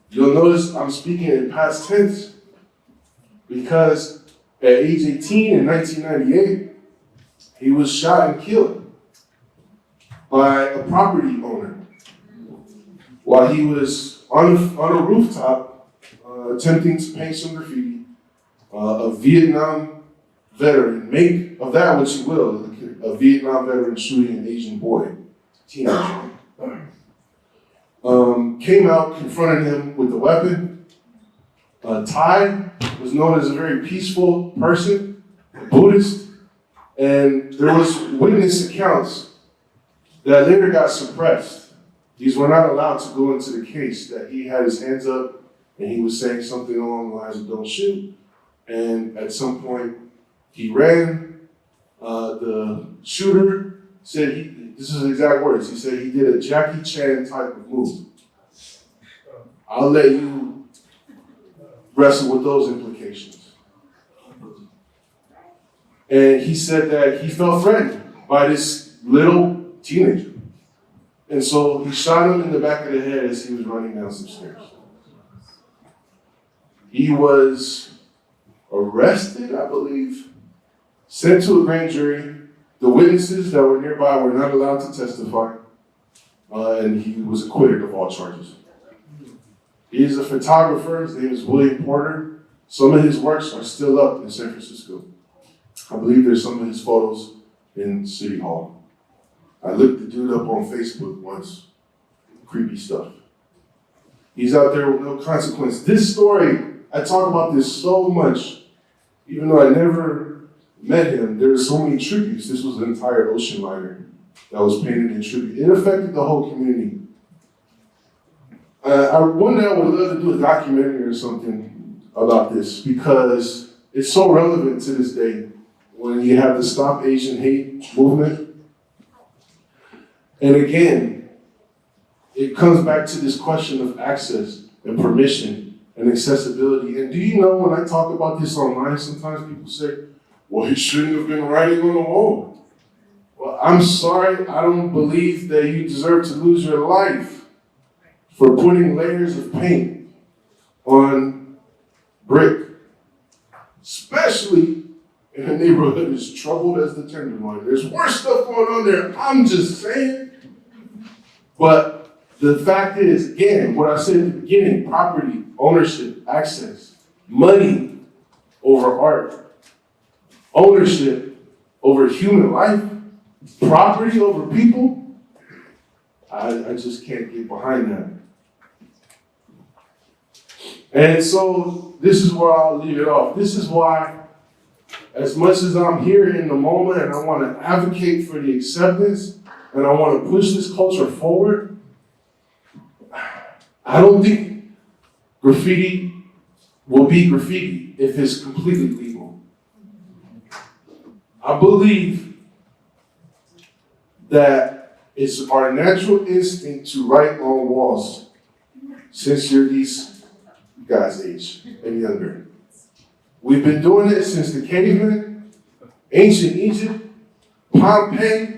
You'll notice I'm speaking in past tense because at age 18 in 1998, he was shot and killed by a property owner while he was on a rooftop attempting to paint some graffiti. A Vietnam veteran, make of that what you will, a Vietnam veteran shooting an Asian boy, teenager. Came out, confronted him with a weapon. Ty was known as a very peaceful person, a Buddhist, and there was witness accounts that later got suppressed. These were not allowed to go into the case, that he had his hands up and he was saying something along the lines of don't shoot. And at some point he ran. The shooter said, this is his exact words, he said he did a Jackie Chan type of move. I'll let you wrestle with those implications. And he said that he felt threatened by this little teenager. And so he shot him in the back of the head as he was running down some stairs. He was arrested, I believe, sent to a grand jury. The witnesses that were nearby were not allowed to testify, and he was acquitted of all charges. He is a photographer. His name is William Porter. Some of his works are still up in San Francisco. I believe there's some of his photos in City Hall. I looked the dude up on Facebook once. Creepy stuff. He's out there with no consequence. This story, I talk about this so much, even though I never met him. There's so many tributes. This was an entire ocean liner that was painted in tribute. It affected the whole community. One day I would love to do a documentary or something about this because it's so relevant to this day when you have the Stop Asian Hate movement. And again, it comes back to this question of access and permission and accessibility. And do you know when I talk about this online, sometimes people say, well, he shouldn't have been writing on the wall. Well, I'm sorry, I don't believe that you deserve to lose your life for putting layers of paint on brick, especially in a neighborhood as troubled as the Tenderloin. There's worse stuff going on there, I'm just saying. But The fact is, again, what I said at the beginning, property, ownership, access, money over art, ownership over human life, property over people, I just can't get behind that. And so this is where I'll leave it off. This is why, as much as I'm here in the moment and I want to advocate for the acceptance and I want to push this culture forward, I don't think graffiti will be graffiti if it's completely legal. I believe that it's our natural instinct to write on walls since you're these guys' age and younger. We've been doing it since the cavemen, ancient Egypt, Pompeii.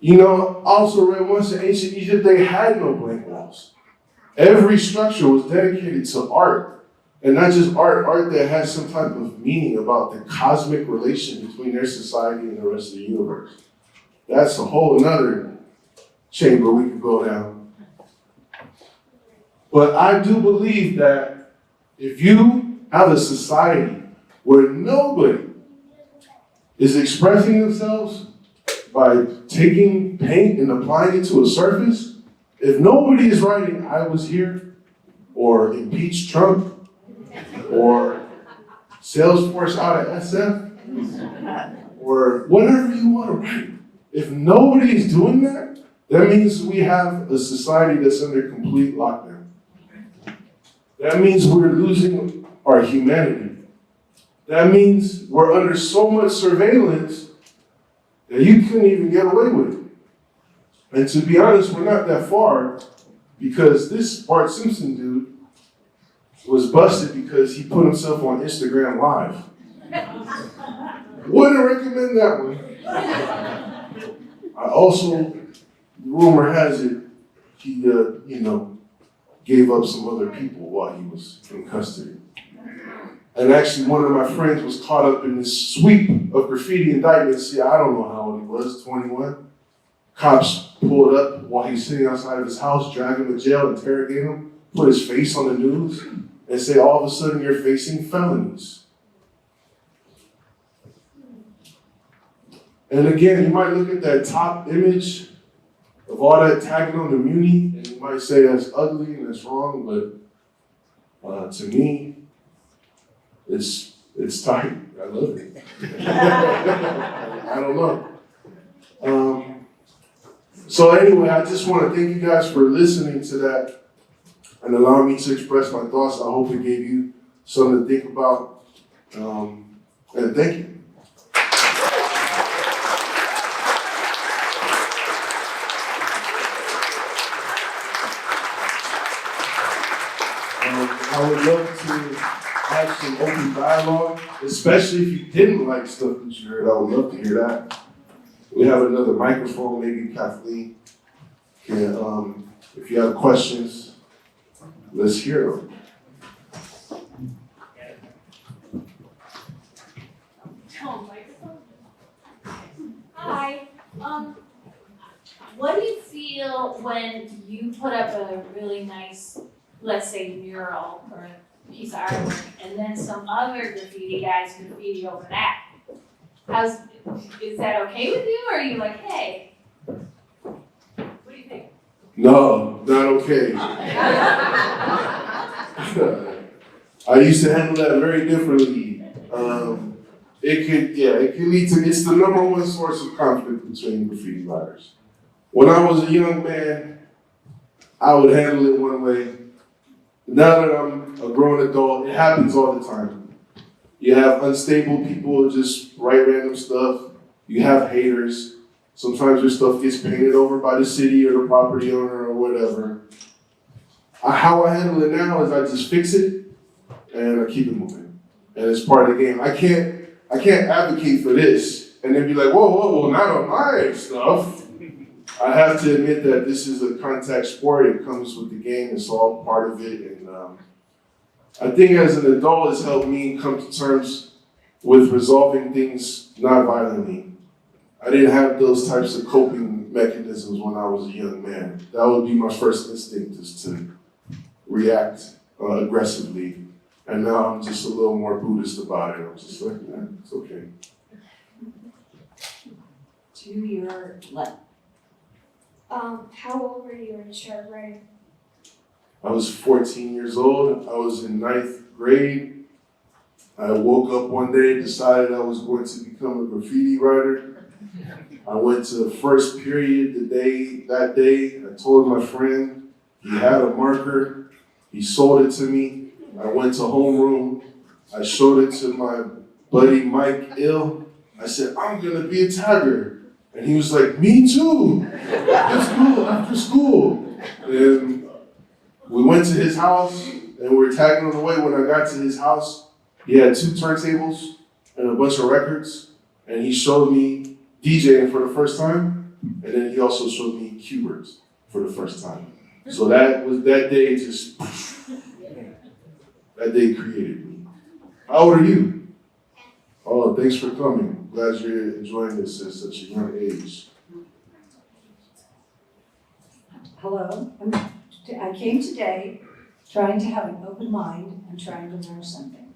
You know, I also read once in ancient Egypt, they had no blank walls. Every structure was dedicated to art. And not just art that has some type of meaning about the cosmic relation between their society and the rest of the universe. That's a whole nother chamber we could go down. But I do believe that if you have a society where nobody is expressing themselves by taking paint and applying it to a surface, if nobody is writing, "I was here," or "impeach Trump," or "Salesforce out of SF," or whatever you want to write, if nobody is doing that, that means we have a society that's under complete lockdown. That means we're losing our humanity. That means we're under so much surveillance that you couldn't even get away with it. And to be honest, we're not that far, because this Bart Simpson dude was busted because he put himself on Instagram Live. Wouldn't recommend that one. I also, rumor has it, he, gave up some other people while he was in custody. And actually, one of my friends was caught up in this sweep of graffiti indictments. See, I don't know how old he was, 21. Cops pulled up while he's sitting outside of his house, drag him to jail, interrogate him, put his face on the news, and say, all of a sudden, you're facing felonies. And again, you might look at that top image of all that tagging on the Muni, and you might say that's ugly and that's wrong, but to me, it's tight. I love it. I don't know. So anyway, I just want to thank you guys for listening to that and allowing me to express my thoughts. I hope it gave you something to think about. And thank you. I would love to have some open dialogue, especially if you didn't like stuff that you heard. I would love to hear that. We have another microphone, maybe Kathleen can, if you have questions, let's hear them. Hi. What do you feel when you put up a really nice, let's say, mural or a piece of artwork, and then some other graffiti guys graffiti over that? Is that okay with you, or are you like, hey? What do you think? No, not okay. I used to handle that very differently. It could lead to, it's the number one source of conflict between graffiti writers. When I was a young man, I would handle it one way. Now that I'm a grown adult, it happens all the time. You have unstable people who just write random stuff. You have haters. Sometimes your stuff gets painted over by the city or the property owner or whatever. How I handle it now is I just fix it and I keep it moving. And it's part of the game. I can't advocate for this and then be like, whoa, not on my stuff. I have to admit that this is a contact sport. It comes with the game. It's all part of it. And I think as an adult, it's helped me come to terms with resolving things not violently. I didn't have those types of coping mechanisms when I was a young man. That would be my first instinct, is to react aggressively. And now I'm just a little more Buddhist about it. I'm just like, nah, it's okay. To your left. How old were you when you started writing? I was 14 years old. I was in 9th grade. I woke up one day, decided I was going to become a graffiti writer. I went to the first period that day. I told my friend, he had a marker. He sold it to me. I went to homeroom. I showed it to my buddy Mike Ill. I said, I'm gonna be a tagger. And he was like, me too. Let's go after school. And we went to his house and we were tagging on the way. When I got to his house, he had 2 turntables and a bunch of records. And he showed me DJing for the first time. And then he also showed me keyboards for the first time. So that day that day created me. How old are you? Oh, thanks for coming. Glad you're enjoying this at such a young age. Hello. I came today trying to have an open mind and trying to learn something.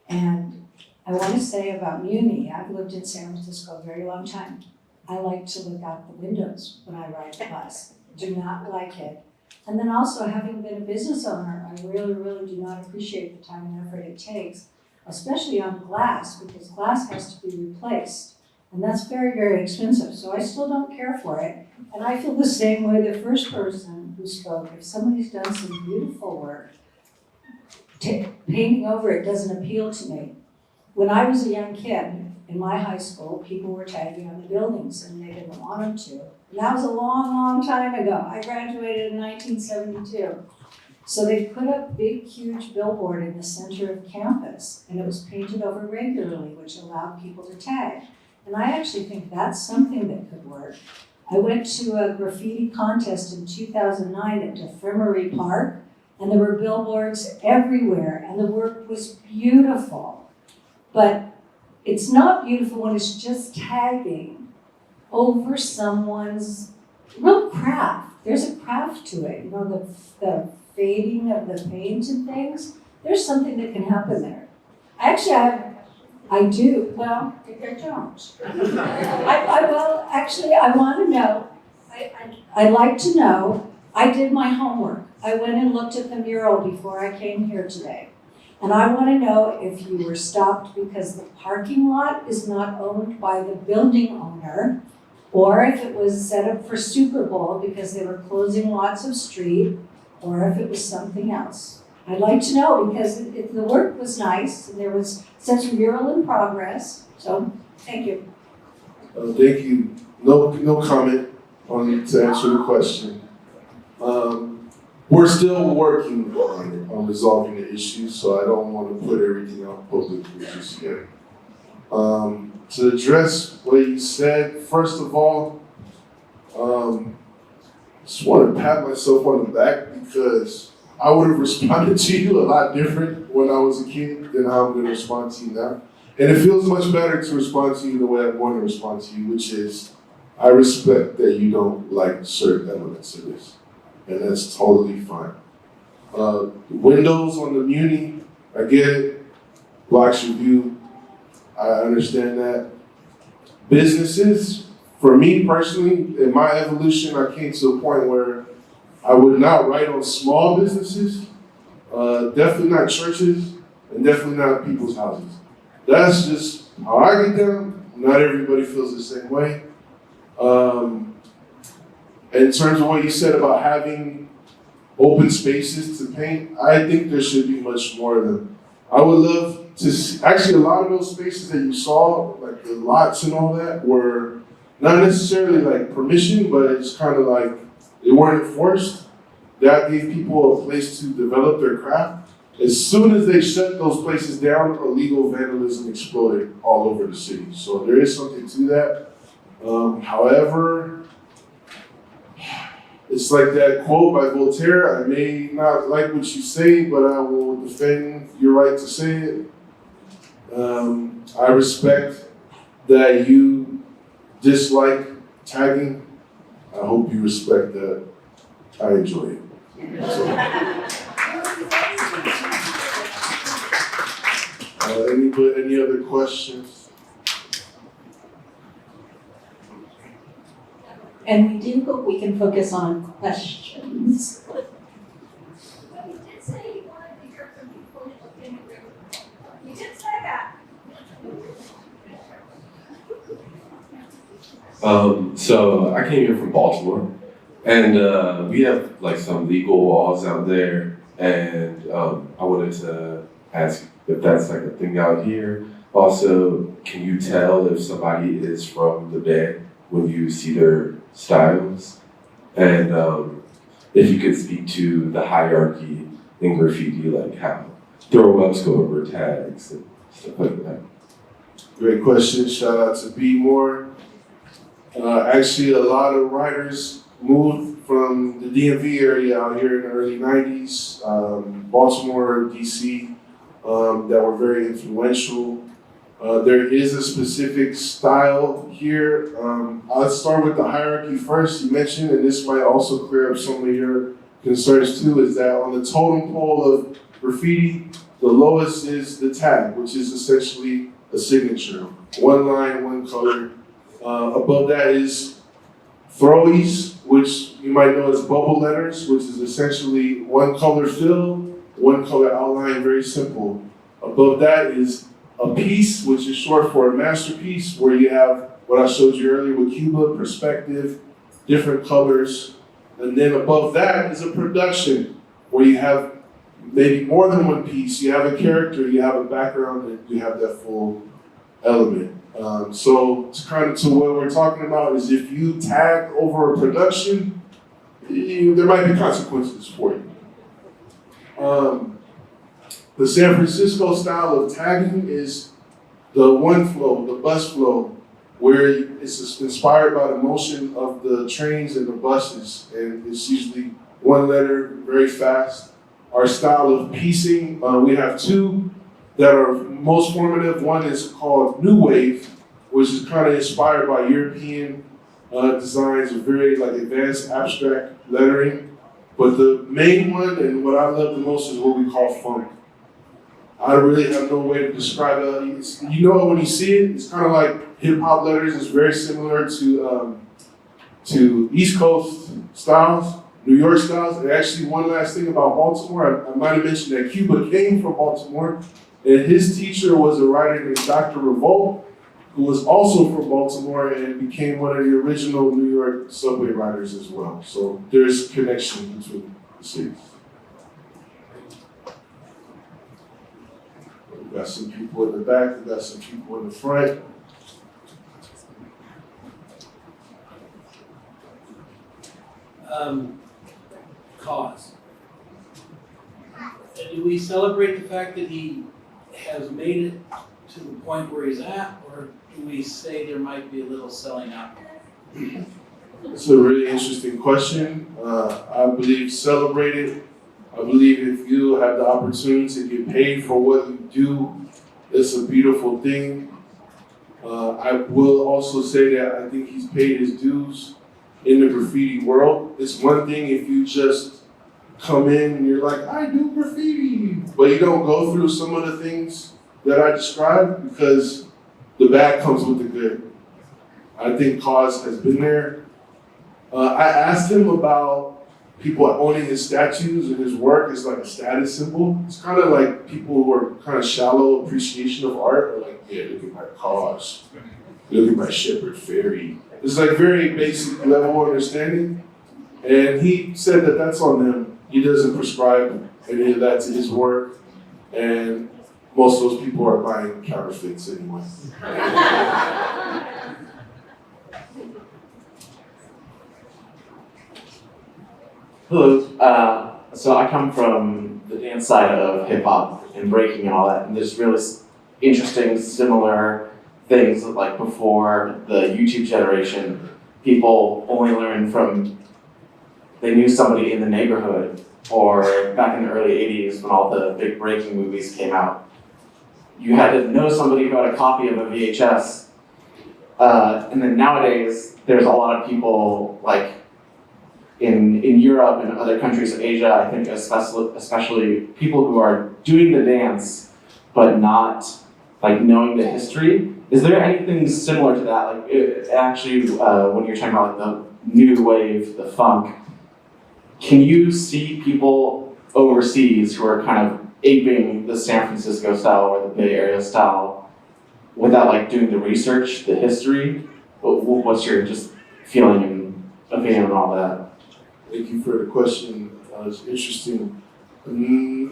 And I want to say about Muni, I've lived in San Francisco a very long time. I like to look out the windows when I ride the bus. Do not like it. And then also, having been a business owner, I really, really do not appreciate the time and effort it takes, especially on glass, because glass has to be replaced. And that's very, very expensive. So I still don't care for it. And I feel the same way the first person who spoke. If somebody's done some beautiful work, painting over it doesn't appeal to me. When I was a young kid, in my high school, people were tagging on the buildings and they didn't want them to. And that was a long, long time ago. I graduated in 1972. So they put up big, huge billboard in the center of campus, and it was painted over regularly, which allowed people to tag. And I actually think that's something that could work. I went to a graffiti contest in 2009 at Defremery Park, and there were billboards everywhere, and the work was beautiful. But it's not beautiful when it's just tagging over someone's real craft. There's a craft to it, you know, the fading of the paint and things. There's something that can happen there. I do. Well, I don't. I want to know. I'd like to know. I did my homework. I went and looked at the mural before I came here today. And I want to know if you were stopped because the parking lot is not owned by the building owner, or if it was set up for Super Bowl because they were closing lots of street, or if it was something else. I'd like to know because the work was nice and there was such mural in progress. So, thank you. Thank you. No comment to answer the question. We're still working on resolving the issue, so I don't want to put everything out publicly just yet. To address what you said, first of all, just want to pat myself on the back because I would have responded to you a lot different when I was a kid than how I'm going to respond to you now. And it feels much better to respond to you the way I'm going to respond to you, which is, I respect that you don't like certain elements of this. And that's totally fine. Windows on the Muni, I get it. Blocks your view, I understand that. Businesses, for me personally, in my evolution, I came to a point where I would not write on small businesses, definitely not churches, and definitely not people's houses. That's just how I get down. Not everybody feels the same way. In terms of what you said about having open spaces to paint, I think there should be much more of them. I would love to see, actually a lot of those spaces that you saw, like the lots and all that, were not necessarily like permission, but it's kind of like they weren't enforced. That gave people a place to develop their craft. As soon as they shut those places down, illegal vandalism exploded all over the city. So there is something to that. However, it's like that quote by Voltaire, I may not like what you say, but I will defend your right to say it. I respect that you dislike tagging. I hope you respect that. I enjoy it. So, any other questions? And we do hope we can focus on questions. You did say that. So I came here from Baltimore, and we have like some legal walls out there, and I wanted to ask if that's like a thing out here. Also, can you tell if somebody is from the Bay when you see their styles? And if you could speak to the hierarchy in graffiti, like how throw-ups go over tags and stuff like that. Great question. Shout out to B More. Actually, a lot of writers moved from the DMV area out here in the early 90s, Baltimore, DC, that were very influential. There is a specific style here. I'll start with the hierarchy first. You mentioned, and this might also clear up some of your concerns too, is that on the totem pole of graffiti, the lowest is the tag, which is essentially a signature. One line, one color. Above that is throwies, which you might know as bubble letters, which is essentially one color fill, one color outline, very simple. Above that is a piece, which is short for a masterpiece, where you have what I showed you earlier with Cuba, perspective, different colors. And then above that is a production, where you have maybe more than one piece. You have a character, you have a background, and you have that full element. So it's kind of to what we're talking about is if you tag over a production, there might be consequences for you. The San Francisco style of tagging is the one flow, the bus flow, where it's inspired by the motion of the trains and the buses, and it's usually one letter, very fast. Our style of piecing, we have two that are most formative. One is called New Wave, which is kind of inspired by European designs of very like advanced abstract lettering. But the main one and what I love the most is what we call funk. I really have no way to describe it. You know when you see it, it's kind of like hip hop letters. It's very similar to East Coast styles, New York styles. And actually, one last thing about Baltimore, I might have mentioned that Cuba came from Baltimore, and his teacher was a writer named Dr. Revolt, who was also from Baltimore and became one of the original New York subway riders as well. So there's connection between the cities. We got some people in the back, we got some people in the front. Cause. Do we celebrate the fact that he has made it to the point where he's at, or do we say there might be a little selling out? It's a really interesting question. I believe celebrate it. I believe if you have the opportunity to get paid for what you do, it's a beautiful thing. I will also say that I think he's paid his dues in the graffiti world. It's one thing if you just come in and you're like, I do graffiti, but you don't go through some of the things that I described, because the bad comes with the good. I think Cause has been there. I asked him about people owning his statues and his work as like a status symbol. It's kind of like people who are kind of shallow appreciation of art are like, yeah, look at my Cause, look at my Shepherd Fairy. It's like very basic level understanding. And he said that that's on them. He doesn't prescribe any of that to his work. And most of those people are buying counterfeits anyway. Hello. So I come from the dance side of hip hop and breaking and all that, and there's really interesting, similar things like before the YouTube generation, people only learned from, they knew somebody in the neighborhood, or back in the early 80s when all the big breaking movies came out. You had to know somebody who had a copy of a VHS And then nowadays, there's a lot of people like in Europe and other countries of Asia, I think especially people who are doing the dance, but not like knowing the history. Is there anything similar to that? Like when you're talking about like the new wave, the funk, can you see people overseas who are kind of aping the San Francisco style or the Bay Area style without like doing the research, the history? What's your just feeling and opinion on all that? Thank you for the question. It's interesting.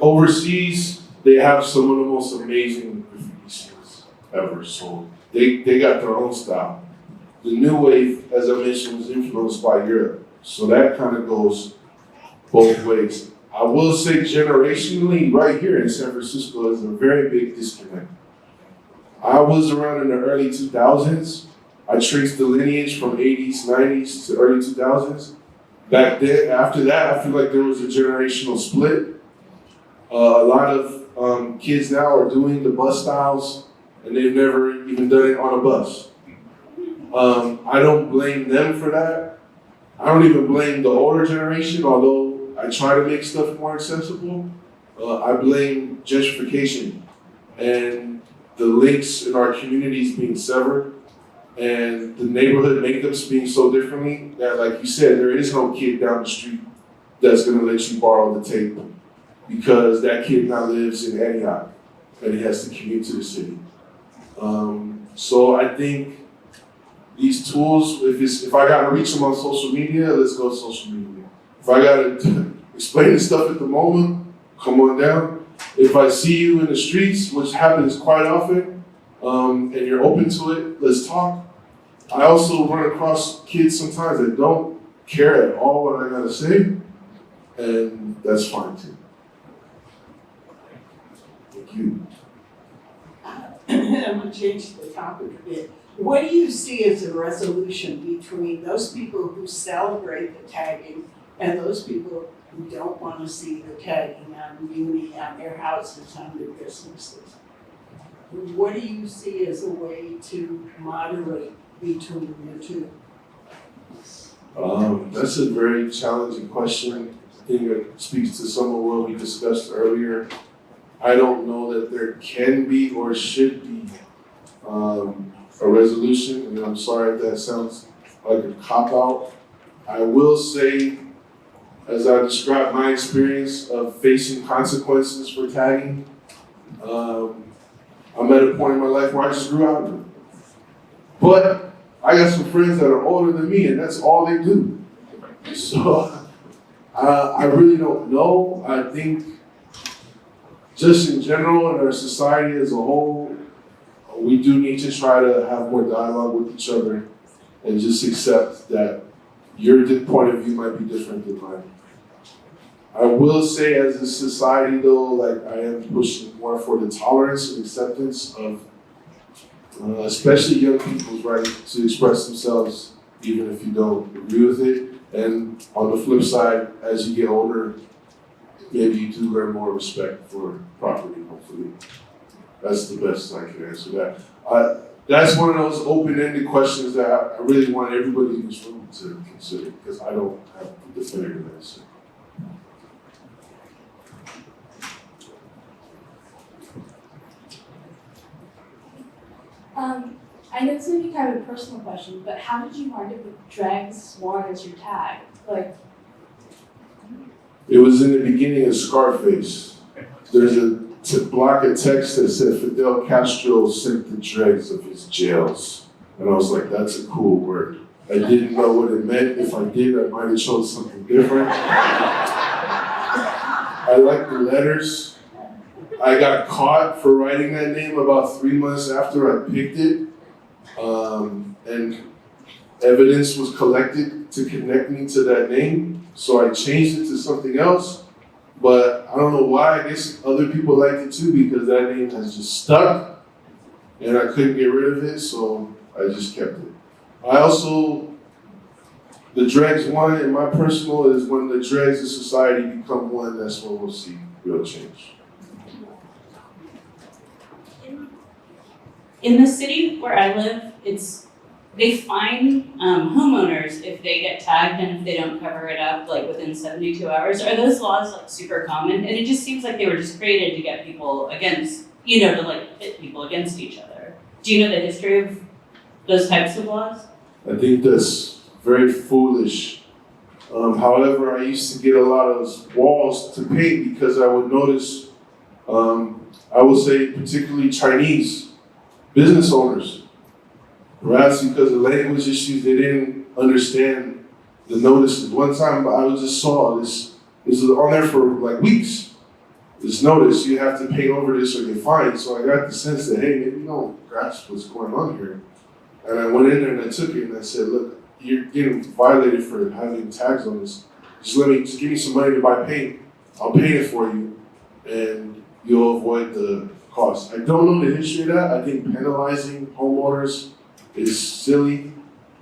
Overseas, they have some of the most amazing graffiti scenes ever. So they got their own style. The new wave, as I mentioned, was influenced by Europe. So that kind of goes both ways. I will say generationally, right here in San Francisco is a very big disconnect. I was around in the early 2000s. I traced the lineage from 80s, 90s to early 2000s. Back then, after that, I feel like there was a generational split. A lot of kids now are doing the bus styles, and they've never even done it on a bus. I don't blame them for that. I don't even blame the older generation, although I try to make stuff more accessible. I blame gentrification and the links in our communities being severed, and the neighborhood makeups being so differently that, like you said, there is no kid down the street that's gonna let you borrow the tape because that kid now lives in Antioch and he has to commute to the city. So I think these tools, if I gotta reach them on social media, let's go social media. If I gotta explain the stuff at the moment, come on down. If I see you in the streets, which happens quite often, and you're open to it, let's talk. I also run across kids sometimes that don't care at all what I gotta say, and that's fine too. Thank you. I'm gonna change the topic a bit. What do you see as a resolution between those people who celebrate the tagging and those people who don't want to see the tagging on Uni, on their houses, on their businesses? What do you see as a way to moderate between the two? That's a very challenging question. I think it speaks to some of what we discussed earlier. I don't know that there can be or should be a resolution, and I'm sorry if that sounds like a cop-out. I will say, as I described my experience of facing consequences for tagging, I'm at a point in my life where I just grew out of it. But I got some friends that are older than me, and that's all they do. So I really don't know. I think just in general, in our society as a whole, we do need to try to have more dialogue with each other and just accept that your point of view might be different than mine. I will say, as a society though, like I am pushing more for the tolerance and acceptance of especially young people's right to express themselves even if you don't agree with it. And on the flip side, as you get older, maybe you do learn more respect for property, hopefully. That's the best I can answer that. That's one of those open-ended questions that I really want everybody in this room to consider, because I don't have the definitive answer. I know it's gonna be kind of a personal question, but how did you wind up with Dregs One as your tag? Like, it was in the beginning of Scarface. There's a block of text that said Fidel Castro sent the dregs of his jails. And I was like, that's a cool word. I didn't know what it meant. If I did, I might have chosen something different. I like the letters. I got caught for writing that name about 3 months after I picked it. And evidence was collected to connect me to that name. So I changed it to something else. But I don't know why. I guess other people liked it too, because that name has just stuck and I couldn't get rid of it, so I just kept it. I also, the Dregs One in my personal is when the dregs of society become one, that's when we'll see real change. In the city where I live, it's they fine homeowners if they get tagged and if they don't cover it up like within 72 hours. Are those laws like super common? And it just seems like they were just created to get people against, you know, to like pit people against each other. Do you know the history of those types of laws? I think that's very foolish. However, I used to get a lot of walls to paint because I would notice, I would say particularly Chinese business owners, perhaps because of language issues, they didn't understand the notices. One time I just saw this was on there for like weeks. This notice, you have to paint over this or you're fined. So I got the sense that, hey, maybe you don't grasp what's going on here. And I went in there and I took it and I said, look, you're getting violated for having tags on this. Just give me some money to buy paint. I'll paint it for you and you'll avoid the cost. I don't know the history of that. I think penalizing homeowners is silly.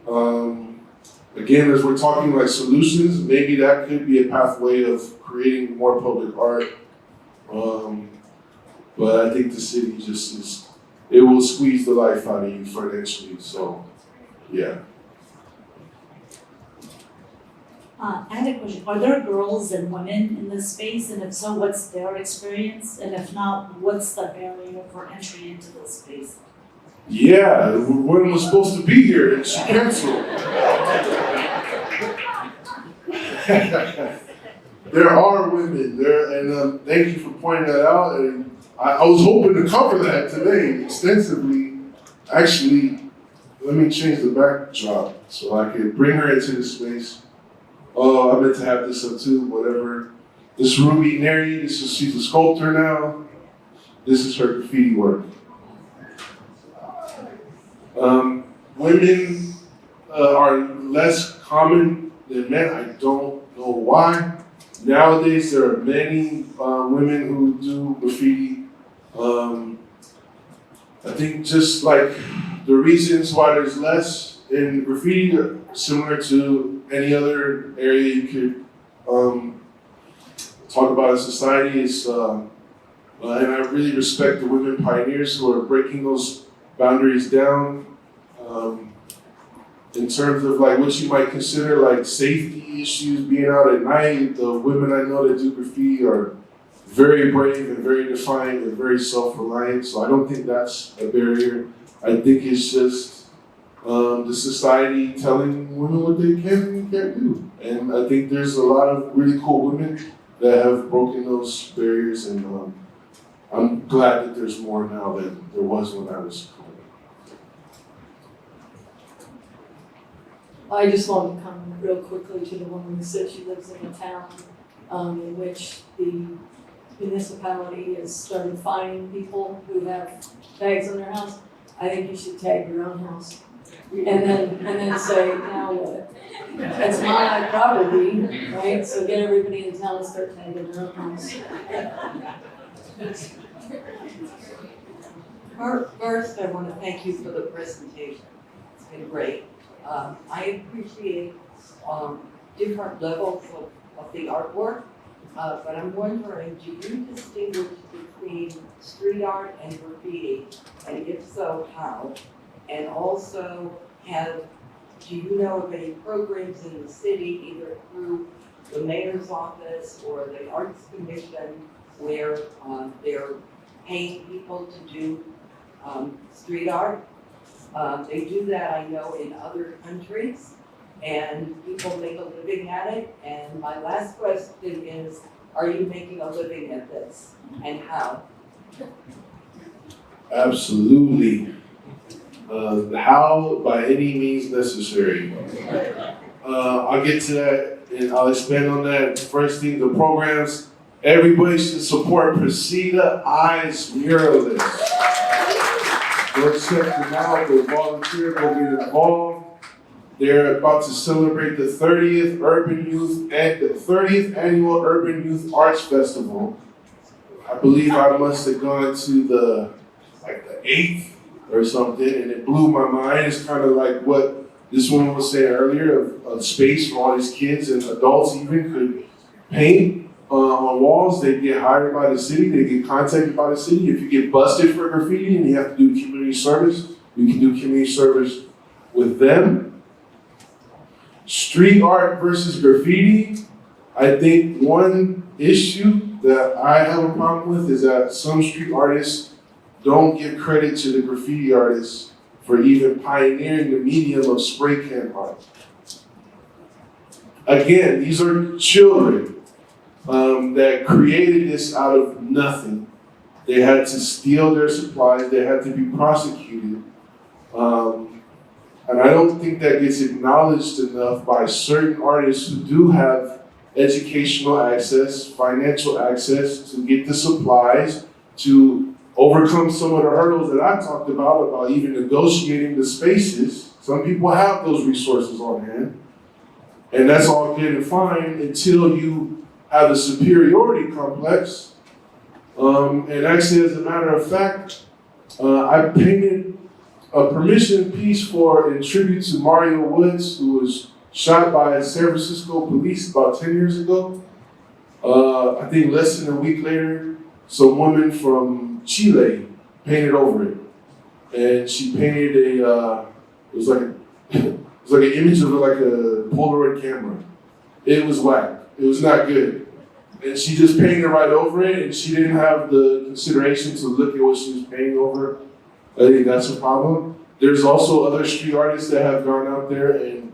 Again, as we're talking like solutions, maybe that could be a pathway of creating more public art. But I think the city it will squeeze the life out of you financially, so, yeah. I had a question. Are there girls and women in this space? And if so, what's their experience? And if not, what's the barrier for entry into this space? Yeah, the woman was supposed to be here and she canceled. There are women there, and thank you for pointing that out. And I was hoping to cover that today extensively. Actually, let me change the backdrop so I can bring her into the space. Oh, I meant to have this up too, whatever. This Ruby Neri, she's a sculptor now. This is her graffiti work. Women are less common than men. I don't know why. Nowadays, there are many women who do graffiti. I think just like the reasons why there's less in graffiti are similar to any other area you could talk about in society. And I really respect the women pioneers who are breaking those boundaries down. In terms of like what you might consider like safety issues, being out at night, the women I know that do graffiti are very brave and very defiant and very self-reliant. So I don't think that's a barrier. I think it's just the society telling women what they can and can't do. And I think there's a lot of really cool women that have broken those barriers, and I'm glad that there's more now than there was when I was growing up. I just wanted to comment real quickly to the woman who said she lives in a town in which the municipality has started fining people who have tags on their house. I think you should tag your own house. And then say, now what? It's my property, right? So get everybody in town to start tagging their own house. First, I want to thank you for the presentation. It's been great. I appreciate different levels of the artwork, but I'm wondering, do you distinguish between street art and graffiti? And if so, how? And also, do you know of any programs in the city, either through the mayor's office or the Arts Commission, where they're paying people to do street art? They do that, I know, in other countries, and people make a living at it. And my last question is, are you making a living at this, and how? Absolutely. How, by any means necessary. I'll get to that and I'll expand on that. First thing, the programs, everybody should support Presida Eyes Muralist. Go check them out, go volunteer, go get involved. They're about to celebrate the 30th annual Urban Youth Arts Festival. I believe I must have gone to the 8th or something, and it blew my mind. It's kind of like what this woman was saying earlier, of space for all these kids and adults even could paint on walls. They get hired by the city, they get contacted by the city. If you get busted for graffiti and you have to do community service, you can do community service with them. Street art versus graffiti. I think one issue that I have a problem with is that some street artists don't give credit to the graffiti artists for even pioneering the medium of spray can art. Again, these are children that created this out of nothing. They had to steal their supplies, they had to be prosecuted. And I don't think that gets acknowledged enough by certain artists who do have educational access, financial access to get the supplies, to overcome some of the hurdles that I talked about even negotiating the spaces. Some people have those resources on hand. And that's all good and fine until you have a superiority complex. And actually, as a matter of fact, I painted a permission piece in tribute to Mario Woods, who was shot by San Francisco police about 10 years ago. I think less than a week later, some woman from Chile painted over it. And she painted it was like an image of like a Polaroid camera. It was whack. It was not good. And she just painted right over it, and she didn't have the consideration to look at what she was painting over. I think that's a problem. There's also other street artists that have gone out there and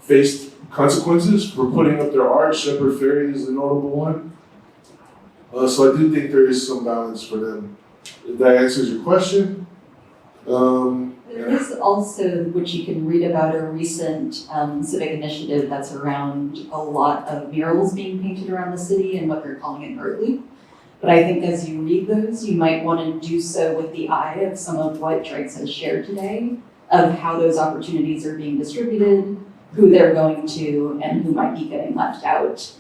faced consequences for putting up their art. Shepard Fairey is a notable one. So I do think there is some balance for them. If that answers your question. There is also, which you can read about, a recent civic initiative that's around a lot of murals being painted around the city and what they're calling an art loop. But I think as you read those, you might want to do so with the eye of some of what Dregs has shared today, of how those opportunities are being distributed, who they're going to, and who might be getting left out,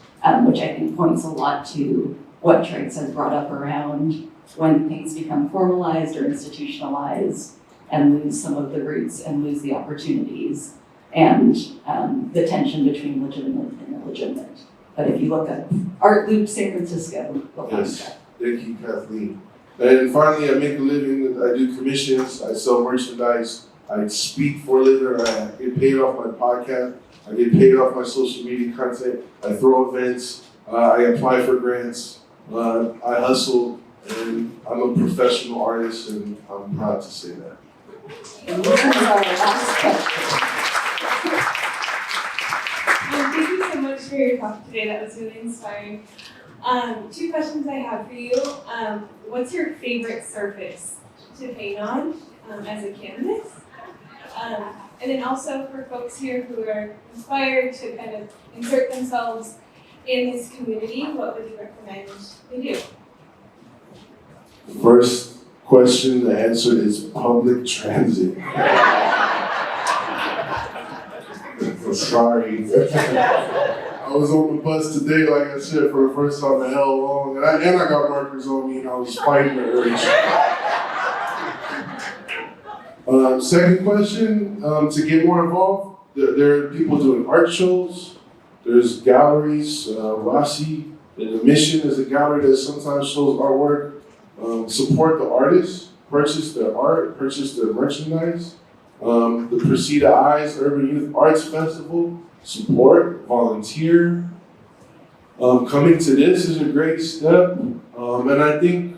which I think points a lot to what Dregs has brought up around when things become formalized or institutionalized and lose some of the roots and lose the opportunities and the tension between legitimate and illegitimate. But if you look at Art Loop San Francisco, you'll find that. Thank you, Kathleen. And finally, I make a living. I do commissions. I sell merchandise. I speak for a living. I get paid off my podcast. I get paid off my social media content. I throw events. I apply for grants. I hustle. And I'm a professional artist, and I'm proud to say that. And this is our last question. Thank you so much for your talk today. That was really inspiring. 2 questions I have for you. What's your favorite surface to paint on as a canvas? And then also for folks here who are inspired to kind of insert themselves in this community, what would you recommend they do? First question, the answer is public transit. Sorry. I was on the bus today, like I said, for the first time in hell long, and I got markers on me, and I was fighting the urge. Second question, to get more involved, there are people doing art shows. There's galleries. Rossi, the Mission is a gallery that sometimes shows artwork. Support the artists, purchase their art, purchase their merchandise. The Presida Eyes Urban Youth Arts Festival, support, volunteer. Coming to this is a great step. And I think,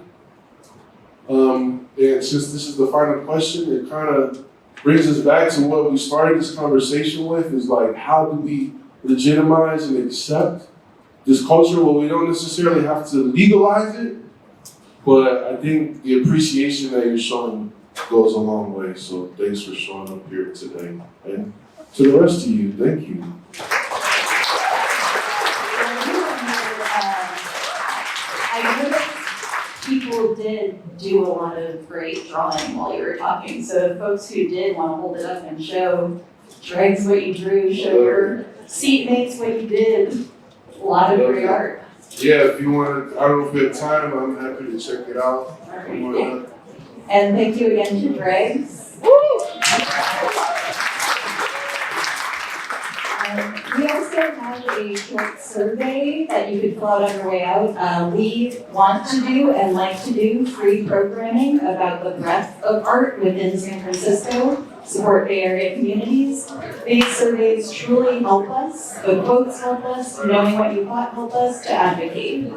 and since this is the final question, it kind of brings us back to what we started this conversation with, is like, how do we legitimize and accept this culture? Well, we don't necessarily have to legalize it, but I think the appreciation that you're showing goes a long way. So thanks for showing up here today. And to the rest of you, thank you. I noticed people did do a lot of great drawing while you were talking. So folks who did want to hold it up and show Dregs what you drew, show your seatmates what you did. A lot of great art. Yeah, if you want, I don't know if we have time, I'm happy to check it out. And thank you again to Dregs. We also have a short survey that you could fill out on your way out. We want to do and like to do free programming about the breadth of art within San Francisco. support Bay Area communities. These surveys truly help us, the quotes help us, knowing what you want help us to advocate.